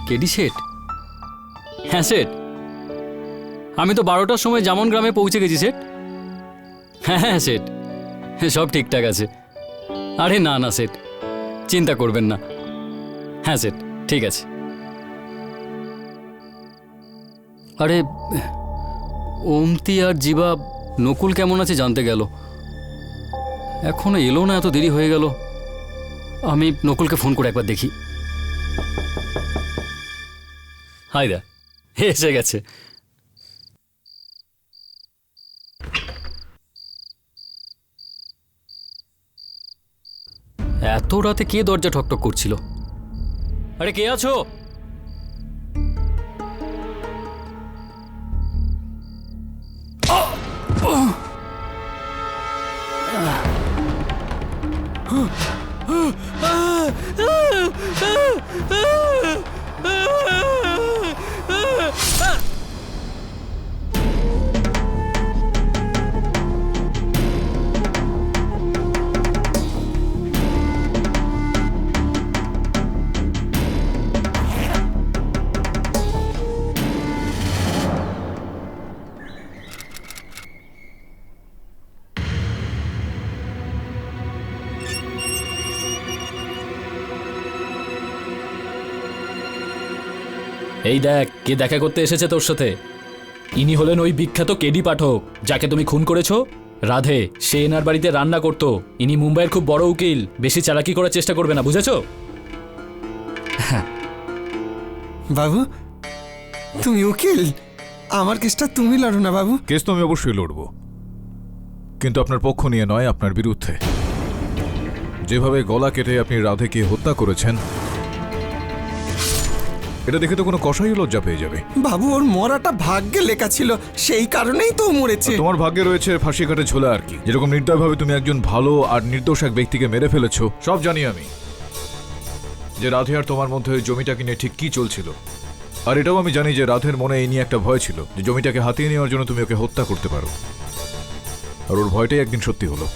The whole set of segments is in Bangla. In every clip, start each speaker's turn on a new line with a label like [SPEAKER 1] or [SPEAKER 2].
[SPEAKER 1] কেডি শেঠ? হ্যাঁ শেঠ, আমি তো 12টার সময় জামন গ্রামে পৌঁছে গেছি শেঠ। হ্যাঁ হ্যাঁ শেঠ, সব ঠিকঠাক আছে। আরে না না শেঠ, চিন্তা করবেন না। হ্যাঁ শেঠ, ঠিক আছে। আরে ওমতি আর জীবা, নকুল কেমন আছে জানতে গেল, এখনো এলো না, এত দেরি হয়ে গেল। আমি নকুলকে ফোন করে একবার দেখি। হাই দা, এসে গেছে। এত রাতে কে দরজা ঠকঠক করছিল? আরে কে আছো?
[SPEAKER 2] এই দেখ, কে দেখা করতে এসেছে তোর সাথে। ইনি হলেন ওই বিখ্যাত কেডি পাঠক, যাকে তুমি খুন করেছো। রাধে, সে এনার বাড়িতে রান্না করতো। ইনি মুম্বাইয়ের খুব বড় উকিল, বেশি চালাকি করার চেষ্টা করবে না, বুঝেছো?
[SPEAKER 3] বাবু, তুমি উকিল? আমার কেসটা তুমি লড়ো না বাবু।
[SPEAKER 4] কেস তো আমি অবশ্যই লড়ব, কিন্তু আপনার পক্ষ নিয়ে নয়, আপনার বিরুদ্ধে। যেভাবে গলা কেটে আপনি রাধেকে হত্যা করেছেন, এটা দেখে তো কোনো কসাই লজ্জা পেয়ে যাবে।
[SPEAKER 3] বাবু, ওর মরাটা ভাগ্যে লেখা ছিল, সেই কারণেই তো মরেছে।
[SPEAKER 4] তোমার ভাগ্যে রয়েছে ফাঁসি কাটে ঝোলা আর কি। যেরকম নির্দয়ভাবে তুমি একজন ভালো আর নির্দোষ এক ব্যক্তিকে মেরে ফেলেছো, সব জানি আমি। যে রাধে আর তোমার মধ্যে জমিটাকে নিয়ে ঠিক কি চলছিল। আর এটাও আমি জানি যে রাধের মনে এই নিয়ে একটা ভয় ছিল, যে জমিটাকে হাতিয়ে নেওয়ার জন্য তুমি ওকে হত্যা করতে পারো। আর ওর ভয়টাই একদিন সত্যি হলো।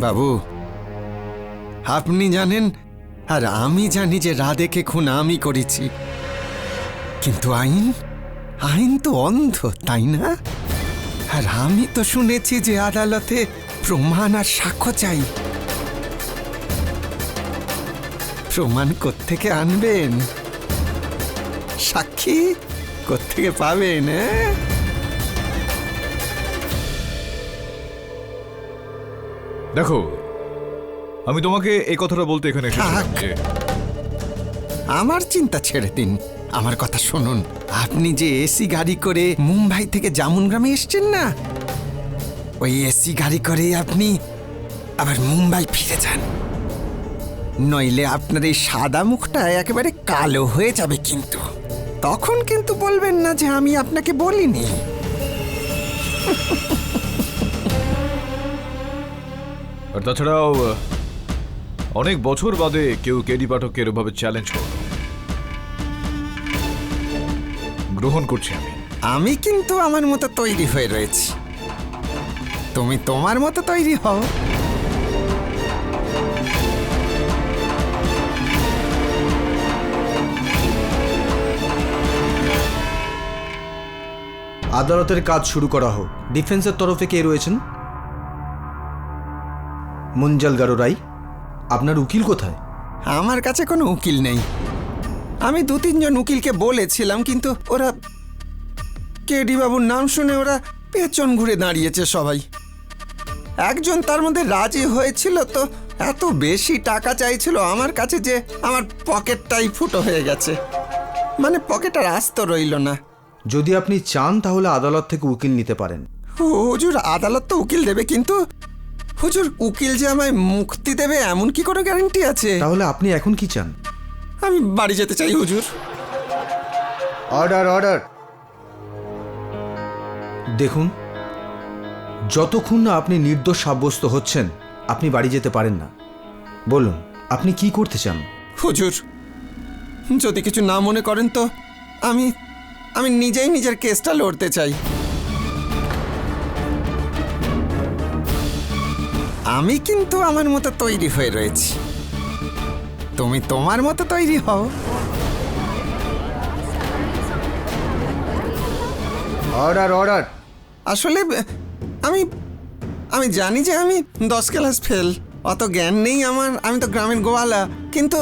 [SPEAKER 3] বাবু, আপনি জানেন আর আমি জানি যে রাধেকে খুন আমি করেছি, কিন্তু আইন তো অন্ধ, তাই না? আর আমি তো শুনেছি যে আদালতে প্রমাণ আর সাক্ষ্য চাই। প্রমাণ কোত্থেকে আনবেন? সাক্ষী কোত্থেকে পাবেন?
[SPEAKER 4] দেখো, আমি তোমাকে এই কথাটা বলতে এখানে এসেছিলাম যে
[SPEAKER 3] আমার চিন্তা ছেড়ে দিন, আমার কথা শুনুন। আপনি যে এসি গাড়ি করে মুম্বাই থেকে জামুন গ্রামে এসছেন না, ওই এসি গাড়ি করে আপনি আবার মুম্বাই ফিরে যান, নইলে আপনার এই সাদা মুখটা একেবারে কালো হয়ে যাবে। কিন্তু তখন কিন্তু বলবেন না যে আমি আপনাকে বলিনি।
[SPEAKER 4] আর তাছাড়াও অনেক বছর বাদে কেউ কেডি পাঠককে এরভাবে চ্যালেঞ্জ করল, গ্রহণ করছি আমি।
[SPEAKER 3] আমি কিন্তু আমার মতো তৈরি হয়ে রয়েছি, তুমি তোমার মতো তৈরি হও।
[SPEAKER 5] আদালতের কাজ শুরু করা হোক। ডিফেন্সের তরফে কে রয়েছেন? মুঞ্জাল গারোরাই। আপনার উকিল কোথায়?
[SPEAKER 3] আমার কাছে কোনো উকিল নেই। আমি 2-3 জন উকিলকে বলেছিলাম, কিন্তু ওরা, কেডি বাবুর নাম শুনে ওরা পেছন ঘুরে দাঁড়িয়েছে সবাই। একজন তার মধ্যে রাজি হয়েছিল, তো এত বেশি টাকা চাইছিল আমার কাছে যে আমার পকেটটাই ফুটো হয়ে গেছে। মানে পকেট আর আস্ত রইল না।
[SPEAKER 5] যদি আপনি চান তাহলে আদালত থেকে উকিল নিতে পারেন।
[SPEAKER 3] হুজুর, আদালত তো উকিল দেবে, কিন্তু হুজুর, উকিল যে আমায় মুক্তি দেবে এমন কি কোনো গ্যারান্টি আছে?
[SPEAKER 5] তাহলে আপনি এখন কি চান?
[SPEAKER 3] আমি বাড়ি যেতে চাই হুজুর।
[SPEAKER 5] Order, order. দেখুন, যতক্ষণ না আপনি নির্দোষ সাব্যস্ত হচ্ছেন, আপনি বাড়ি যেতে পারেন না। বলুন, আপনি কি করতে চান?
[SPEAKER 3] হুজুর, যদি কিছু না মনে করেন তো আমি নিজেই নিজের কেসটা লড়তে চাই। আমি কিন্তু আমার মতো তৈরি হয়ে রয়েছি, তুমি তোমার মতো তৈরি হও।
[SPEAKER 5] Order order.
[SPEAKER 3] আসলে আমি আমি জানি যে আমি 10 ক্লাস ফেল, অত জ্ঞান নেই আমার, আমি তো গ্রামের গোয়ালা। কিন্তু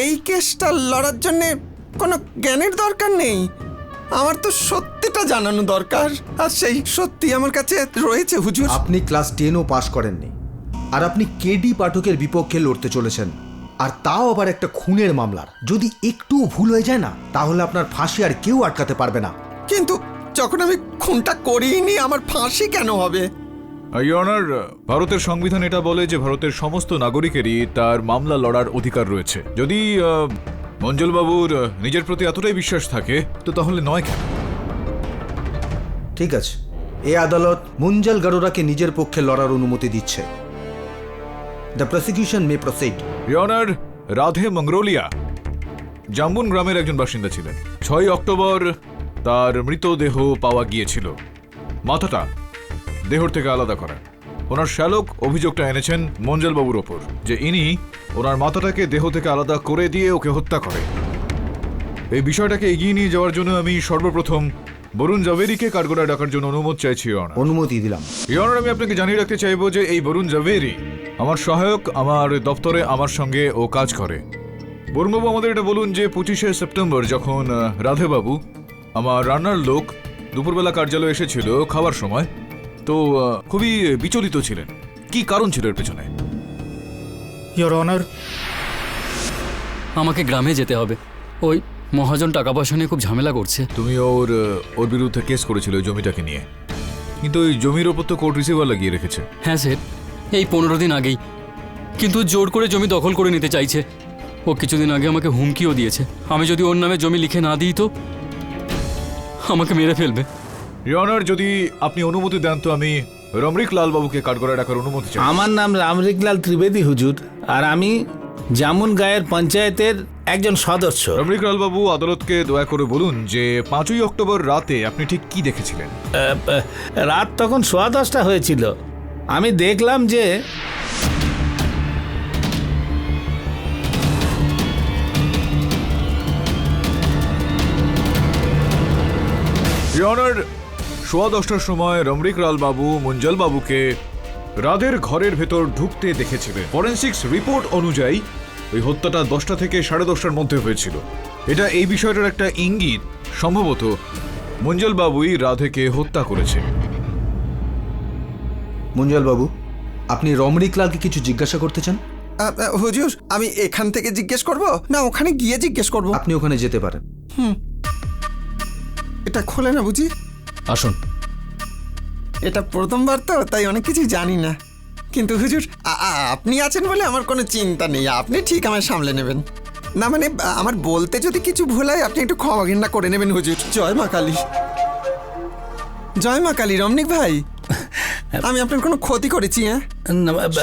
[SPEAKER 3] এই কেসটা লড়ার জন্যে কোনো জ্ঞানের দরকার নেই, আমার তো সত্যিটা জানানো দরকার, আর সেই সত্যি আমার কাছে রয়েছে হুজুর।
[SPEAKER 5] আপনি ক্লাস 10ও পাস করেননি, আর আপনি কেডি পাঠকের বিপক্ষে লড়তে চলেছেন, আর তাও আবার একটা খুনের মামলার। যদি একটুও ভুল হয়ে যায় না, তাহলে আপনার ফাঁসি আর কেউ আটকাতে পারবে না।
[SPEAKER 3] কিন্তু যখন আমি খুনটা করিনি, আমার ফাঁসি কেন হবে?
[SPEAKER 4] ইওর অনার, ভারতের সংবিধান এটা বলে যে ভারতের সমস্ত নাগরিকেরই তার মামলা লড়ার অধিকার রয়েছে। যদি মঞ্জলবাবুর নিজের প্রতি এতটাই বিশ্বাস থাকে তো তাহলে নয় কেন?
[SPEAKER 5] ঠিক আছে, এই আদালত মুঞ্জল গারোরাকে নিজের পক্ষে লড়ার অনুমতি দিচ্ছে। The prosecution may proceed.
[SPEAKER 4] Your honour, Radhe Mangroliya Jambun গ্রামের একজন বাসিন্দা ছিলেন। 6 অক্টোবর তার মৃতদেহ পাওয়া গিয়েছিল, মাথাটা দেহর থেকে আলাদা করা। ওনার শ্যালক অভিযোগটা এনেছেন মঞ্জলবাবুর ওপর যে ইনি ওনার মাথাটাকে দেহ থেকে আলাদা করে দিয়ে ওকে হত্যা করে। এই বিষয়টাকে এগিয়ে নিয়ে যাওয়ার জন্য আমি সর্বপ্রথম বরুণ জাভেরিকে কাঠগড়ায় ডাকার জন্য অনুমতি চাইছি ইওর অনার।
[SPEAKER 5] অনুমতি দিলাম।
[SPEAKER 4] ইওর অনার, আমি আপনাকে জানিয়ে রাখতে চাইবো যে এই বরুণ জাভেরি আমার সহায়ক, আমার দপ্তরে আমার সঙ্গে ও কাজ করে। বরুণবাবু, আমাদের এটা বলুন যে 25শে সেপ্টেম্বর যখন রাধেবাবু, আমার রান্নার লোক, দুপুরবেলা কার্যালয়ে এসেছিল খাবার সময়, তো খুবই বিচলিত ছিলেন। কি কারণ ছিল এর পেছনে?
[SPEAKER 6] ইয়োর অনার,
[SPEAKER 1] আমাকে গ্রামে যেতে হবে, ওই মহাজন টাকা পয়সা নিয়ে খুব ঝামেলা করছে।
[SPEAKER 4] তুমি ওর বিরুদ্ধে কেস করেছিল ওই জমিটাকে নিয়ে, কিন্তু ওই জমির ওপর তো কোর্ট রিসিভার লাগিয়ে রেখেছে।
[SPEAKER 1] হ্যাঁ স্যার, এই 15 দিন আগেই, কিন্তু জোর করে জমি দখল করে নিতে চাইছে। ও কিছুদিন আগে আমাকে হুমকিও দিয়েছে, আমি যদি ওর নামে জমি লিখে না দিই তো আমাকে মেরে ফেলবে।
[SPEAKER 4] ইওর অনার, যদি আপনি অনুমতি দেন তো আমি রমরিক লাল বাবুকে কাঠগড়ায় ডাকার অনুমতি চাই।
[SPEAKER 6] আমার নাম রামরিকলাল ত্রিবেদী হুজুর, আর আমি জামুন গায়ের পঞ্চায়েতের একজন সদস্য।
[SPEAKER 4] রমরিক লাল বাবু, আদালতকে দয়া করে বলুন যে 5ই অক্টোবর রাতে আপনি ঠিক কি দেখেছিলেন?
[SPEAKER 6] রাত তখন 10:15 হয়েছিল। আমি দেখলাম যে
[SPEAKER 4] ইওর অনার, 10:15টার সময় রমরিক লাল বাবু মঞ্জল বাবুকে রাধের ঘরের ভেতর ঢুকতে দেখেছিলেন। ফরেন্সিক্স রিপোর্ট অনুযায়ী ওই হত্যাটা 10টা থেকে 10:30টার মধ্যে হয়েছিল। এটা এই বিষয়টার একটা ইঙ্গিত, সম্ভবত মঞ্জল বাবুই রাধেকে হত্যা করেছে।
[SPEAKER 5] মুঞ্জল বাবু, আপনি রমরিকলালকে কিছু জিজ্ঞাসা করতে চান?
[SPEAKER 3] হুজুর, আমি এখান থেকে জিজ্ঞেস করব না ওখানে গিয়ে জিজ্ঞেস করব?
[SPEAKER 5] আপনি ওখানে যেতে পারেন।
[SPEAKER 3] এটা খোলে না বুঝি?
[SPEAKER 2] আসুন।
[SPEAKER 3] এটা প্রথমবার তো, তাই অনেক কিছু জানি না। কিন্তু হুজুর, আপনি আছেন বলে আমার কোনো চিন্তা নেই, আপনি ঠিক আমায় সামলে নেবেন। না মানে আমার বলতে যদি কিছু ভুল হয় আপনি একটু ক্ষমা ঘৃণা করে নেবেন হুজুর। জয় মা কালী, জয় মা কালী। রমনিক ভাই, আমি আপনার কোনো ক্ষতি করেছি? হ্যাঁ,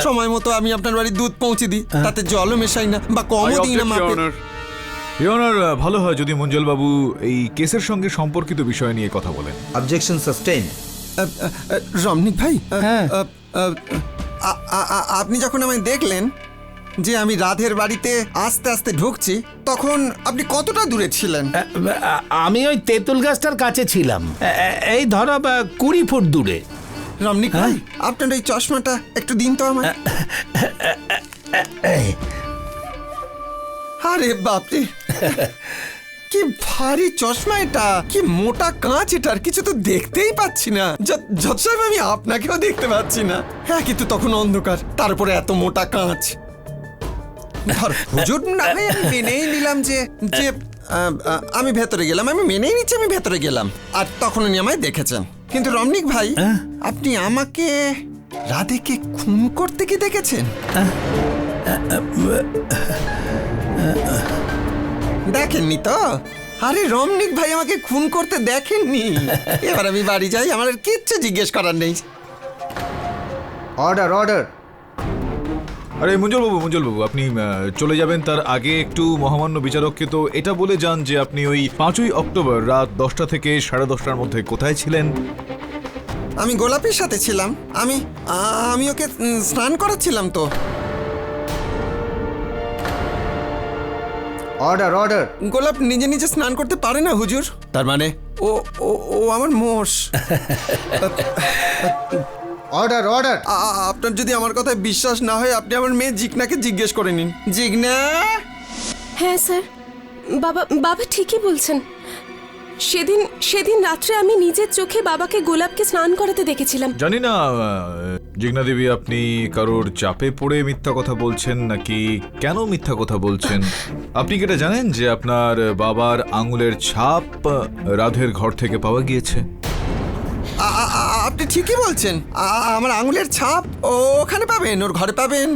[SPEAKER 3] সময় মতো আমি আপনার বাড়ি দুধ পৌঁছে দিই, তাতে জলও মেশাই না বা কমও দিই না মাপে।
[SPEAKER 4] ইওর অনার, ভালো হয় যদি মঞ্জল বাবু এই কেসের সঙ্গে সম্পর্কিত বিষয় নিয়ে কথা বলেন।
[SPEAKER 5] Objection sustain.
[SPEAKER 3] রমনিক ভাই,
[SPEAKER 6] হ্যাঁ।
[SPEAKER 3] আপনি যখন আমায় দেখলেন যে আমি রাধের বাড়িতে আস্তে আস্তে ঢুকছি, তখন আপনি কতটা দূরে ছিলেন?
[SPEAKER 6] আমি ওই তেঁতুল গাছটার কাছে ছিলাম, এই ধরো 20 ফুট দূরে।
[SPEAKER 3] রমনিক ভাই, আপনার এই চশমাটা একটু দিন তো আমার। আরে বাপরে, কি ভারী চশমা এটা, কি মোটা কাঁচ এটার, কিছু তো দেখতেই পাচ্ছি না। জজ সাহেব, আমি আপনাকেও দেখতে পাচ্ছি না। হ্যাঁ, কিন্তু তখন অন্ধকার, তারপরে এত মোটা কাঁচ। হুজুর, না হয় আমি মেনেই নিলাম যে যে আমি ভেতরে গেলাম, আমি মেনেই নিচ্ছি আমি ভেতরে গেলাম, আর তখন উনি আমায় দেখেছেন। কিন্তু রমনিক ভাই, আপনি আমাকে রাধেকে খুন করতে কি দেখেছেন? দেখেননি তো? আরে রমনিক ভাই, আমাকে খুন করতে দেখেননি। এবার আমি বাড়ি যাই, আমার আর কিচ্ছু জিজ্ঞেস করার নেই।
[SPEAKER 5] Order order.
[SPEAKER 4] আরে মঞ্জল বাবু, আপনি চলে যাবেন তার আগে একটু মহামান্য বিচারককে তো এটা বলে যান যে আপনি ওই 5ই অক্টোবর রাত 10টা থেকে 10:30টার মধ্যে কোথায় ছিলেন?
[SPEAKER 3] আমি গোলাপের সাথে ছিলাম, আমি ওকে স্নান করাচ্ছিলাম তো।
[SPEAKER 5] Order order.
[SPEAKER 3] গোলাপ নিজে নিজে স্নান করতে পারে না হুজুর।
[SPEAKER 7] তার মানে
[SPEAKER 3] ও ও ও আমার মোষ।
[SPEAKER 5] Order order.
[SPEAKER 3] আপনার যদি আমার কথায় বিশ্বাস না হয় আপনি আমার মেয়ে জিগনাকে জিজ্ঞেস করে নিন। জিগনা।
[SPEAKER 8] হ্যাঁ স্যার, বাবা বাবা ঠিকই বলছেন। সেদিন রাত্রে আমি নিজের চোখে বাবাকে গোলাপকে স্নান করাতে দেখেছিলাম।
[SPEAKER 4] জানি না জিগ্না দেবী, আপনি কারোর চাপে পড়ে মিথ্যা কথা বলছেন নাকি কেন মিথ্যা কথা বলছেন। আপনি কি এটা জানেন যে আপনার বাবার আঙুলের ছাপ রাধের ঘর থেকে পাওয়া গিয়েছে?
[SPEAKER 3] আপনি ঠিকই বলছেন। আমার আঙুলের ছাপ ওখানে পাবেন, ওর ঘরে পাবেন,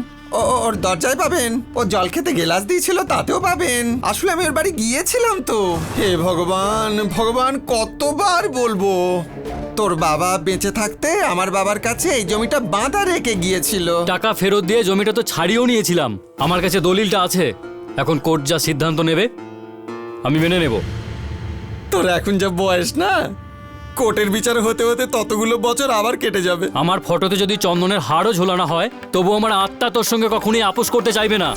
[SPEAKER 3] ওর দরজায় পাবেন, ও জল খেতে গেলাস দিয়েছিল তাতেও পাবেন। আসলে আমি ওর বাড়ি গিয়েছিলাম তো। হে ভগবান ভগবান, কতবার বলবো। তোর বাবা বেঁচে থাকতে আমার বাবার কাছে এই জমিটা বাঁধা রেখে গিয়েছিল।
[SPEAKER 1] টাকা ফেরত দিয়ে জমিটা তো ছাড়িয়েও নিয়েছিলাম। আমার কাছে দলিলটা আছে। এখন কোর্ট যা সিদ্ধান্ত নেবে আমি মেনে নেব।
[SPEAKER 3] তোর এখন যা বয়স না, কোর্টের বিচার হতে হতে ততগুলো বছর আবার কেটে যাবে।
[SPEAKER 1] আমার ফটোতে যদি চন্দনের হাড়ও ঝোলানো হয় তবু আমার আত্মা তোর সঙ্গে কখনোই আপোষ করতে চাইবে না।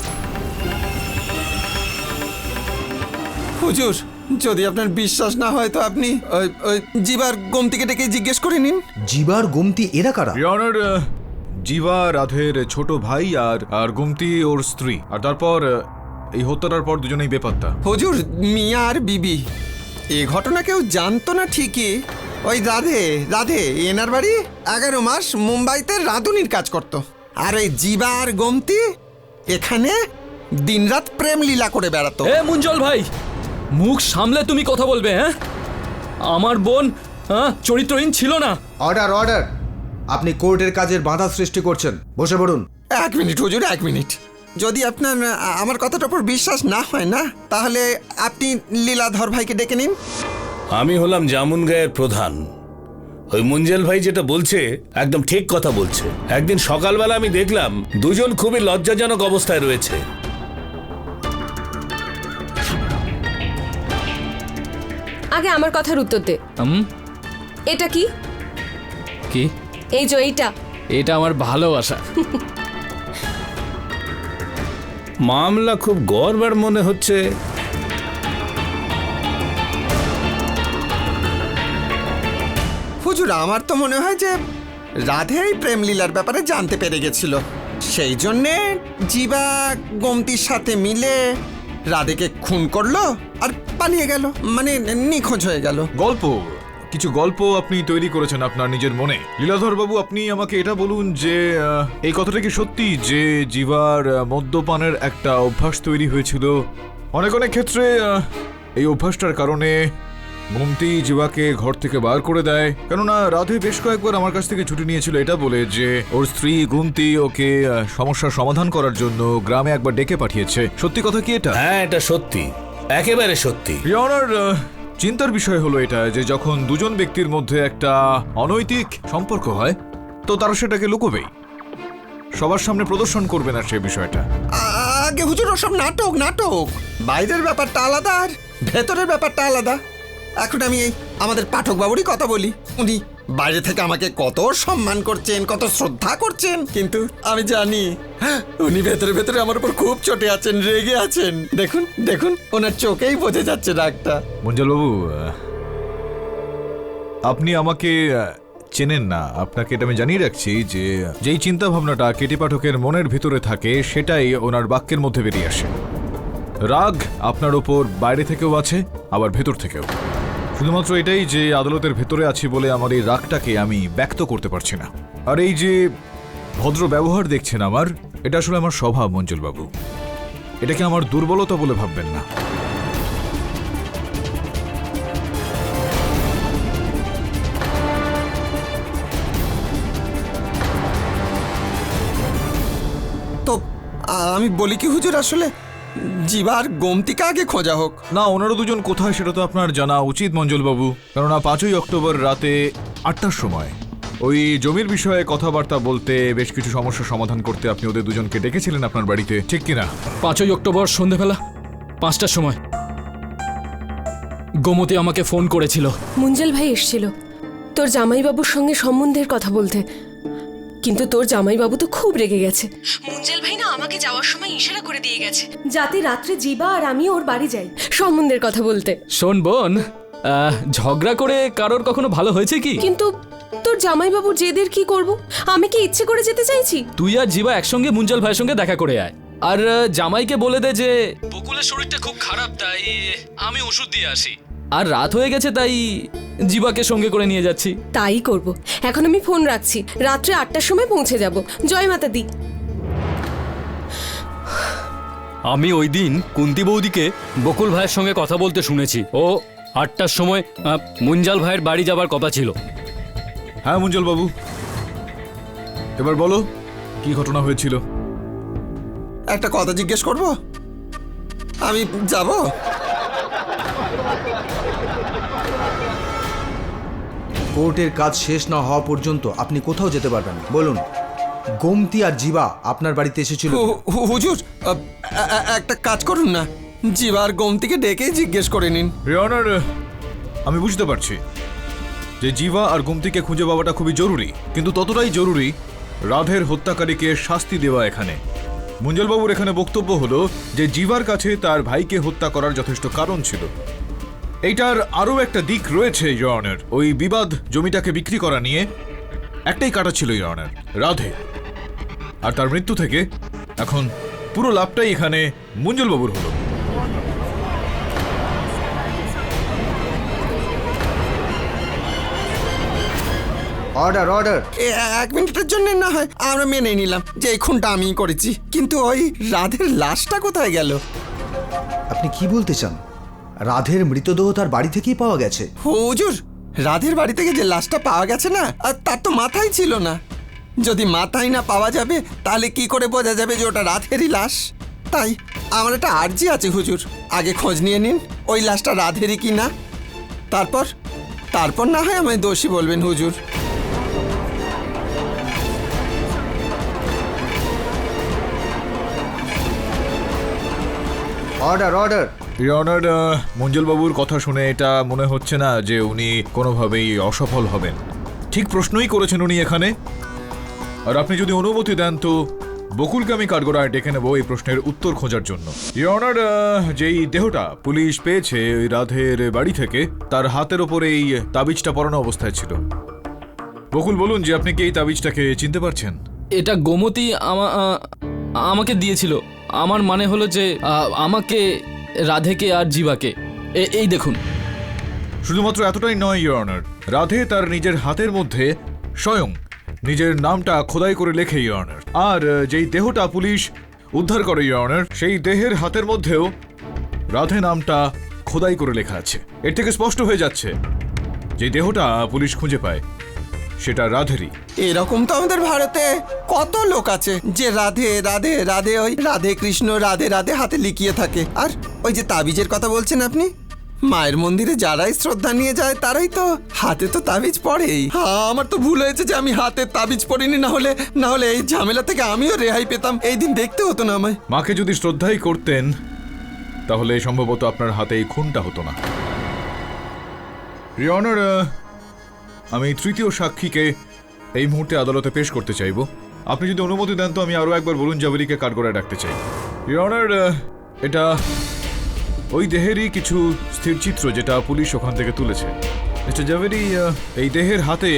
[SPEAKER 3] হুজুর, যদি আপনার বিশ্বাস না হয় তো আপনি ওই জিবার গোমতিকে ডেকে জিজ্ঞেস করে নিন।
[SPEAKER 5] জিবার গোমতি এরা কারা?
[SPEAKER 4] ইওর অনার, জিবা রাধের ছোট ভাই আর গুমতি ওর স্ত্রী। আর তারপর এই হত্যাটার পর দুজনেই বেপাত্তা।
[SPEAKER 3] হুজুর, মিয়া আর বিবি এ ঘটনা কেউ জানতো না ঠিকই। ওই রাধে এনার বাড়ি 11 মাস মুম্বাইতে রাঁধুনির কাজ করত। আর ওই জিবা আর গোমতি এখানে দিনরাত প্রেম লীলা করে বেড়াতো।
[SPEAKER 2] এ মুঞ্জল ভাই, মুখ সামলে তুমি কথা বলবে। হ্যাঁ, আমার বোন চরিত্রহীন ছিল না।
[SPEAKER 5] Order order. আপনি কোর্টের কাজের বাধা সৃষ্টি করছেন। বসে পড়ুন।
[SPEAKER 3] 1 মিনিট হুজুর, 1 মিনিট। যদি আপনার আমার কথাটার উপর বিশ্বাস না হয় না, তাহলে আপনি লীলাধর ভাইকে ডেকে নিন।
[SPEAKER 7] আমি হলাম জামুন গায়ের প্রধান। ওই মুঞ্জেল ভাই যেটা বলছে একদম ঠিক কথা বলছে। একদিন সকালবেলা আমি দেখলাম দুজন খুবই লজ্জাজনক অবস্থায় রয়েছে।
[SPEAKER 8] আগে আমার কথার উত্তর দে। এটা কি?
[SPEAKER 2] কি?
[SPEAKER 8] এই যে এইটা।
[SPEAKER 2] এটা আমার ভালোবাসা।
[SPEAKER 7] মামলা খুব গড়বড় মনে হচ্ছে।
[SPEAKER 3] হুজুর, আমার তো মনে হয় যে রাধে এই প্রেম লীলার ব্যাপারে জানতে পেরে গেছিল। সেই জন্যে জিবা গোমতির সাথে মিলে রাধেকে খুন করলো আর পালিয়ে গেল, মানে নিখোঁজ হয়ে গেল।
[SPEAKER 4] কিছু গল্প আপনি তৈরি করেছেন আপনার নিজের মনে। লীলাধর বাবু, আপনি আমাকে এটা বলুন যে এই কথাটা কি সত্যি যে জিবার মদ্যপানের একটা অভ্যাস তৈরি হয়েছিল? অনেক ক্ষেত্রে এই অভ্যাসটার কারণে গোমতি জিবাকে ঘর থেকে বার করে দেয়। কেননা রাধে বেশ কয়েকবার আমার কাছ থেকে ছুটি নিয়েছিল এটা বলে যে ওর স্ত্রী গোমতি ওকে সমস্যার সমাধান করার জন্য গ্রামে একবার ডেকে পাঠিয়েছে। সত্যি কথা কি এটা?
[SPEAKER 7] হ্যাঁ, এটা সত্যি, একেবারে সত্যি।
[SPEAKER 4] ইওর চিন্তার বিষয় হলো এটা যে যখন দুজন ব্যক্তির মধ্যে একটা অনৈতিক সম্পর্ক হয় তো তারা সেটাকে লুকোবেই, সবার সামনে প্রদর্শন করবে না সে বিষয়টা।
[SPEAKER 3] আগে হুজুর, ওসব নাটক। বাইরের ব্যাপারটা আলাদা আর ভেতরের ব্যাপারটা আলাদা। এখন আমি এই আমাদের পাঠক বাবুরই কথা বলি। উনি বাইরে থেকে আমাকে কত সম্মান করছেন, কত শ্রদ্ধা করছেন, কিন্তু আমি জানি উনি ভেতরে ভেতরে আমার উপর খুব চটে আছেন, রেগে আছেন। দেখুন ওনার চোখেই বোঝা যাচ্ছে রাগটা।
[SPEAKER 4] মঞ্জল বাবু, আপনি আমাকে চেনেন না। আপনাকে এটা আমি জানিয়ে রাখছি যে যেই চিন্তা ভাবনাটা কেটি পাঠকের মনের ভিতরে থাকে সেটাই ওনার বাক্যের মধ্যে বেরিয়ে আসে। রাগ আপনার ওপর বাইরে থেকেও আছে, আবার ভেতর থেকেও। শুধুমাত্র এটাই যে আদালতের ভেতরে আছি বলে আমার এই রাগটাকে আমি ব্যক্ত করতে পারছি না। আর এই যে ভদ্র ব্যবহার দেখছেন আমার, এটা আসলে আমার স্বভাব মঞ্জল বাবু। এটাকে আমার দুর্বলতা বলে ভাববেন না।
[SPEAKER 3] তো আমি বলি কি হুজুর, আসলে জিবার গোমতিকে আগে খোঁজা হোক।
[SPEAKER 4] না, ওনারা দুজন কোথায় সেটা তো আপনার জানা উচিত মঞ্জল বাবু। কেননা 5ই অক্টোবর রাতে 8টার সময় ওই জমির বিষয়ে কথাবার্তা বলতে, বেশ কিছু সমস্যার সমাধান করতে আপনি ওদের দুজনকে ডেকেছিলেন আপনার বাড়িতে, ঠিক কিনা?
[SPEAKER 2] 5ই অক্টোবর সন্ধেবেলা 5টার সময় গোমতী আমাকে ফোন করেছিল।
[SPEAKER 8] মুঞ্জল ভাই এসেছিল তোর জামাইবাবুর সঙ্গে সম্বন্ধের কথা বলতে। কিন্তু তোর জামাইবাবু তো খুব রেগে গেছে। মুঞ্জেল ভাই না আমাকে যাওয়ার সময় ইশারা করে দিয়ে গেছে যাতে রাত্রে জিবা আর আমি ওর বাড়ি যাই সম্বন্ধের কথা বলতে।
[SPEAKER 2] শোন বোন, ঝগড়া করে কারোর কখনো ভালো হয়েছে কি?
[SPEAKER 8] কিন্তু তোর জামাইবাবুর জেদের কি করব? আমি কি ইচ্ছে করে যেতে চাইছি?
[SPEAKER 2] তুই আর জীবা একসঙ্গে মুঞ্জল ভাইয়ের সঙ্গে দেখা করে আয়। আর জামাইকে বলে দে যে বকুলের শরীরটা খুব খারাপ, তাই আমি ওষুধ দিয়ে আসি। আর রাত হয়ে গেছে, তাই জীবাকে সঙ্গে করে নিয়ে যাচ্ছি।
[SPEAKER 8] তাই করব। এখন আমি ফোন রাখছি, রাত্রে 8টার সময় পৌঁছে যাব। জয় মাতা দি।
[SPEAKER 1] আমি ওই দিন কুন্তি বৌদিকে বকুল ভাইয়ের সঙ্গে কথা বলতে শুনেছি। ও 8টার সময় মুঞ্জাল ভাইয়ের বাড়ি যাবার কথা ছিল।
[SPEAKER 4] হ্যাঁ মুঞ্জল বাবু, এবার বলো কি ঘটনা হয়েছিল।
[SPEAKER 3] একটা কথা জিজ্ঞেস করব, আমি যাব?
[SPEAKER 5] কোর্টের কাজ শেষ না হওয়া পর্যন্ত আপনি কোথাও যেতে পারবেন না। বলুন, গোমতি আর জীবা আপনার বাড়িতে এসেছিল?
[SPEAKER 3] হুজুর, একটা কাজ করুন না, জিবার গোমতিকে ডেকে জিজ্ঞেস করে নিন।
[SPEAKER 4] রিয়নার, আমি বুঝতে পারছি যে জীবা আর গুমতিকে খুঁজে পাওয়াটা খুবই জরুরি, কিন্তু ততটাই জরুরি রাধের হত্যাকারীকে শাস্তি দেওয়া। এখানে মুঞ্জলবাবুর এখানে বক্তব্য হলো যে জীবার কাছে তার ভাইকে হত্যা করার যথেষ্ট কারণ ছিল। এইটার আরও একটা দিক রয়েছে ইয়নের, ওই বিবাদ জমিটাকে বিক্রি করা নিয়ে একটাই কাটা ছিল ইয়নের, রাধে। আর তার মৃত্যু থেকে এখন পুরো লাভটাই এখানে মুঞ্জলবাবুর হলো।
[SPEAKER 5] Order, order.
[SPEAKER 3] 1 মিনিটের জন্য না হয় আমরা মেনে নিলাম যে এই খুনটা আমিই করেছি, কিন্তু ওই রাধের লাশটা কোথায় গেল?
[SPEAKER 5] আপনি কি বলতে চান? রাধের মৃতদেহ তার বাড়ি থেকেই পাওয়া গেছে?
[SPEAKER 3] হুজুর, রাধের বাড়ি থেকে যে লাশটা পাওয়া গেছে না, আর তার তো মাথাই ছিল না। যদি মাথায় না পাওয়া যাবে তাহলে কি করে বোঝা যাবে যে ওটা রাধেরই লাশ? তাই আমার একটা আর্জি আছে হুজুর, আগে খোঁজ নিয়ে নিন ওই লাশটা রাধেরই কি না, তারপর না হয় আমায় দোষী বলবেন হুজুর।
[SPEAKER 5] Order, order.
[SPEAKER 4] ইয়নার, মুঞ্জলবাবুর কথা শুনে এটা মনে হচ্ছে না যে উনি কোনোভাবেই অসফল হবেন। ঠিক প্রশ্নই করেছেন উনি এখানে। আর আপনি যদি অনুমতি দেন তো বকুলকে আমি কাঠগড়ায় ডেকে নেব এই প্রশ্নের উত্তর খোঁজার জন্য। ইয়নার, যেই দেহটা পুলিশ পেয়েছে ওই রাধের বাড়ি থেকে, তার হাতের ওপরে এই তাবিজটা পরানো অবস্থায় ছিল। বকুল, বলুন যে আপনি কি এই তাবিজটাকে চিনতে পারছেন?
[SPEAKER 2] এটা গোমতী আমাকে দিয়েছিল। আমার মানে হলো যে আমাকে, রাধেকে আর জীবাকে। এই দেখুন।
[SPEAKER 4] শুধুমাত্র এতটাই নয় ইয়নার, রাধে তার নিজের হাতের মধ্যে স্বয়ং নিজের নামটা খোদাই করে লেখে ইয়নার। আর যেই দেহটা পুলিশ উদ্ধার করে ইয়নার, সেই দেহের হাতের মধ্যেও রাধে নামটা খোদাই করে লেখা আছে। এর থেকে স্পষ্ট হয়ে যাচ্ছে যে দেহটা পুলিশ খুঁজে পায় সেটা রাধেরই।
[SPEAKER 3] এরকম তো আমাদের ভারতে কত লোক আছে যে রাধে রাধে রাধে, ওই রাধে কৃষ্ণ রাধে রাধে হাতে লিখিয়ে থাকে। আর ওই যে তাবিজের কথা বলছেন আপনি, মায়ের মন্দিরে যারাই শ্রদ্ধা নিয়ে যায় তারাই তো হাতে তো তাবিজ পড়েই। হ্যাঁ, আমার তো ভুল হয়েছে যে আমি হাতে তাবিজ পড়িনি, না হলে এই ঝামেলা থেকে আমিও রেহাই পেতাম। এই দিন দেখতে হতো না আমায়।
[SPEAKER 4] মাকে যদি শ্রদ্ধাই করতেন তাহলে সম্ভবত আপনার হাতে এই খুনটা হতো না। ইয়নার, আমি তৃতীয় সাক্ষীকে এই মুহূর্তে আদালতে পেশ করতে চাইব। আপনি যদি অনুমতি দেন তো আমি আরও একবার বরুণ জাভেরিকে কাঠগড়ায় ডাকতে চাই। ইয়নার, এটা ওই দেহেরই কিছু স্থিরচিত্র যেটা পুলিশ ওখান থেকে তুলেছে। মিস্টার জাভেরি, এই দেহের হাতে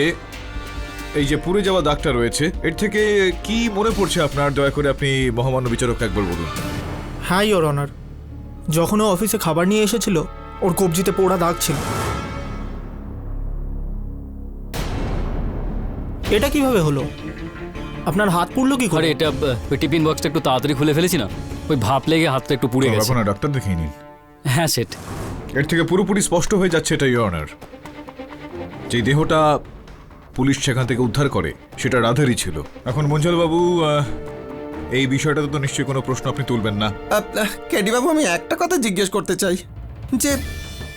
[SPEAKER 4] এই যে পুড়ে যাওয়া দাগটা রয়েছে, এর থেকে কি মনে পড়ছে আপনার? দয়া করে আপনি মহামান্য বিচারক একবার বলুন।
[SPEAKER 9] হ্যাঁ ইওর অনার, যখন ও অফিসে খাবার নিয়ে এসেছিল ওর কবজিতে পোড়া দাগ ছিল। এটা কিভাবে হলো? আপনার হাত পুড়লো কি
[SPEAKER 1] আরে
[SPEAKER 9] করে?
[SPEAKER 1] এটা ওই টিফিন বক্সটা একটু তাড়াতাড়ি খুলে ফেলেছি না, ওই ভাপ লেগে হাতটা একটু পুড়ে গেছে।
[SPEAKER 4] এখন ডাক্তার দেখিয়ে নিন।
[SPEAKER 1] হ্যাঁ সেট।
[SPEAKER 4] এর থেকে পুরোপুরি স্পষ্ট হয়ে যাচ্ছে এটা ইয়নার, যে দেহটা পুলিশ সেখান থেকে উদ্ধার করে সেটা রাধেরই ছিল। এখন মঞ্জলবাবু, এই বিষয়টাতে তো নিশ্চয়ই কোনো প্রশ্ন আপনি তুলবেন না।
[SPEAKER 3] কেডি বাবু, আমি একটা কথা জিজ্ঞেস করতে চাই যে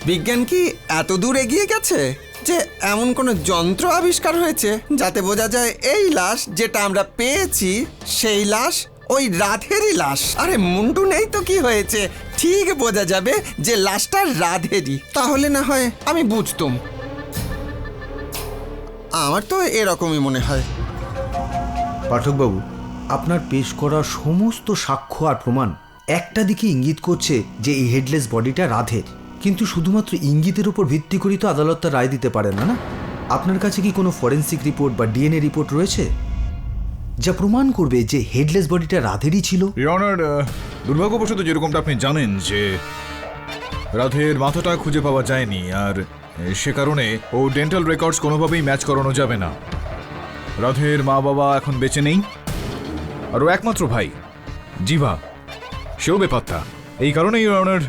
[SPEAKER 3] বিজ্ঞান কি এত দূর এগিয়ে গেছে যে এমন কোনো যন্ত্র আবিষ্কার হয়েছে যাতে বোঝা যায় এই লাশ যেটা আমরা পেয়েছি সেই লাশ ওই রাধেরই লাশ? আরে মুন্ডু নেই তো কি হয়েছে, ঠিক বোঝা যাবে যে লাশটা রাধেরই। তাহলে না হয় আমি বুঝতুম। আমার তো এরকমই মনে হয়।
[SPEAKER 5] পাঠকবাবু, আপনার পেশ করা সমস্ত সাক্ষ্য আর প্রমাণ একটা দিকে ইঙ্গিত করছে যে এই হেডলেস বডিটা রাধের, কিন্তু শুধুমাত্র ইঙ্গিতের উপর ভিত্তি করে তো আদালত তার রায় দিতে পারে না। না, আপনার কাছে কি কোনো ফরেন্সিক রিপোর্ট বা ডিএনএ রিপোর্ট রয়েছে যা প্রমাণ করবে যে হেডলেস বডিটা রাধেরই ছিল?
[SPEAKER 4] ইওর অনার, দুর্ভাগ্যবশত যেরকমটা আপনি জানেন যে রাধের মাথাটা খুঁজে পাওয়া যায়নি, আর সে কারণে ও ডেন্টাল রেকর্ডস কোনোভাবেই ম্যাচ করানো যাবে না। রাধের মা বাবা এখন বেঁচে নেই, আর ও একমাত্র ভাই জিভা সেও বেপাত্তা। এই কারণেই ইওর অনার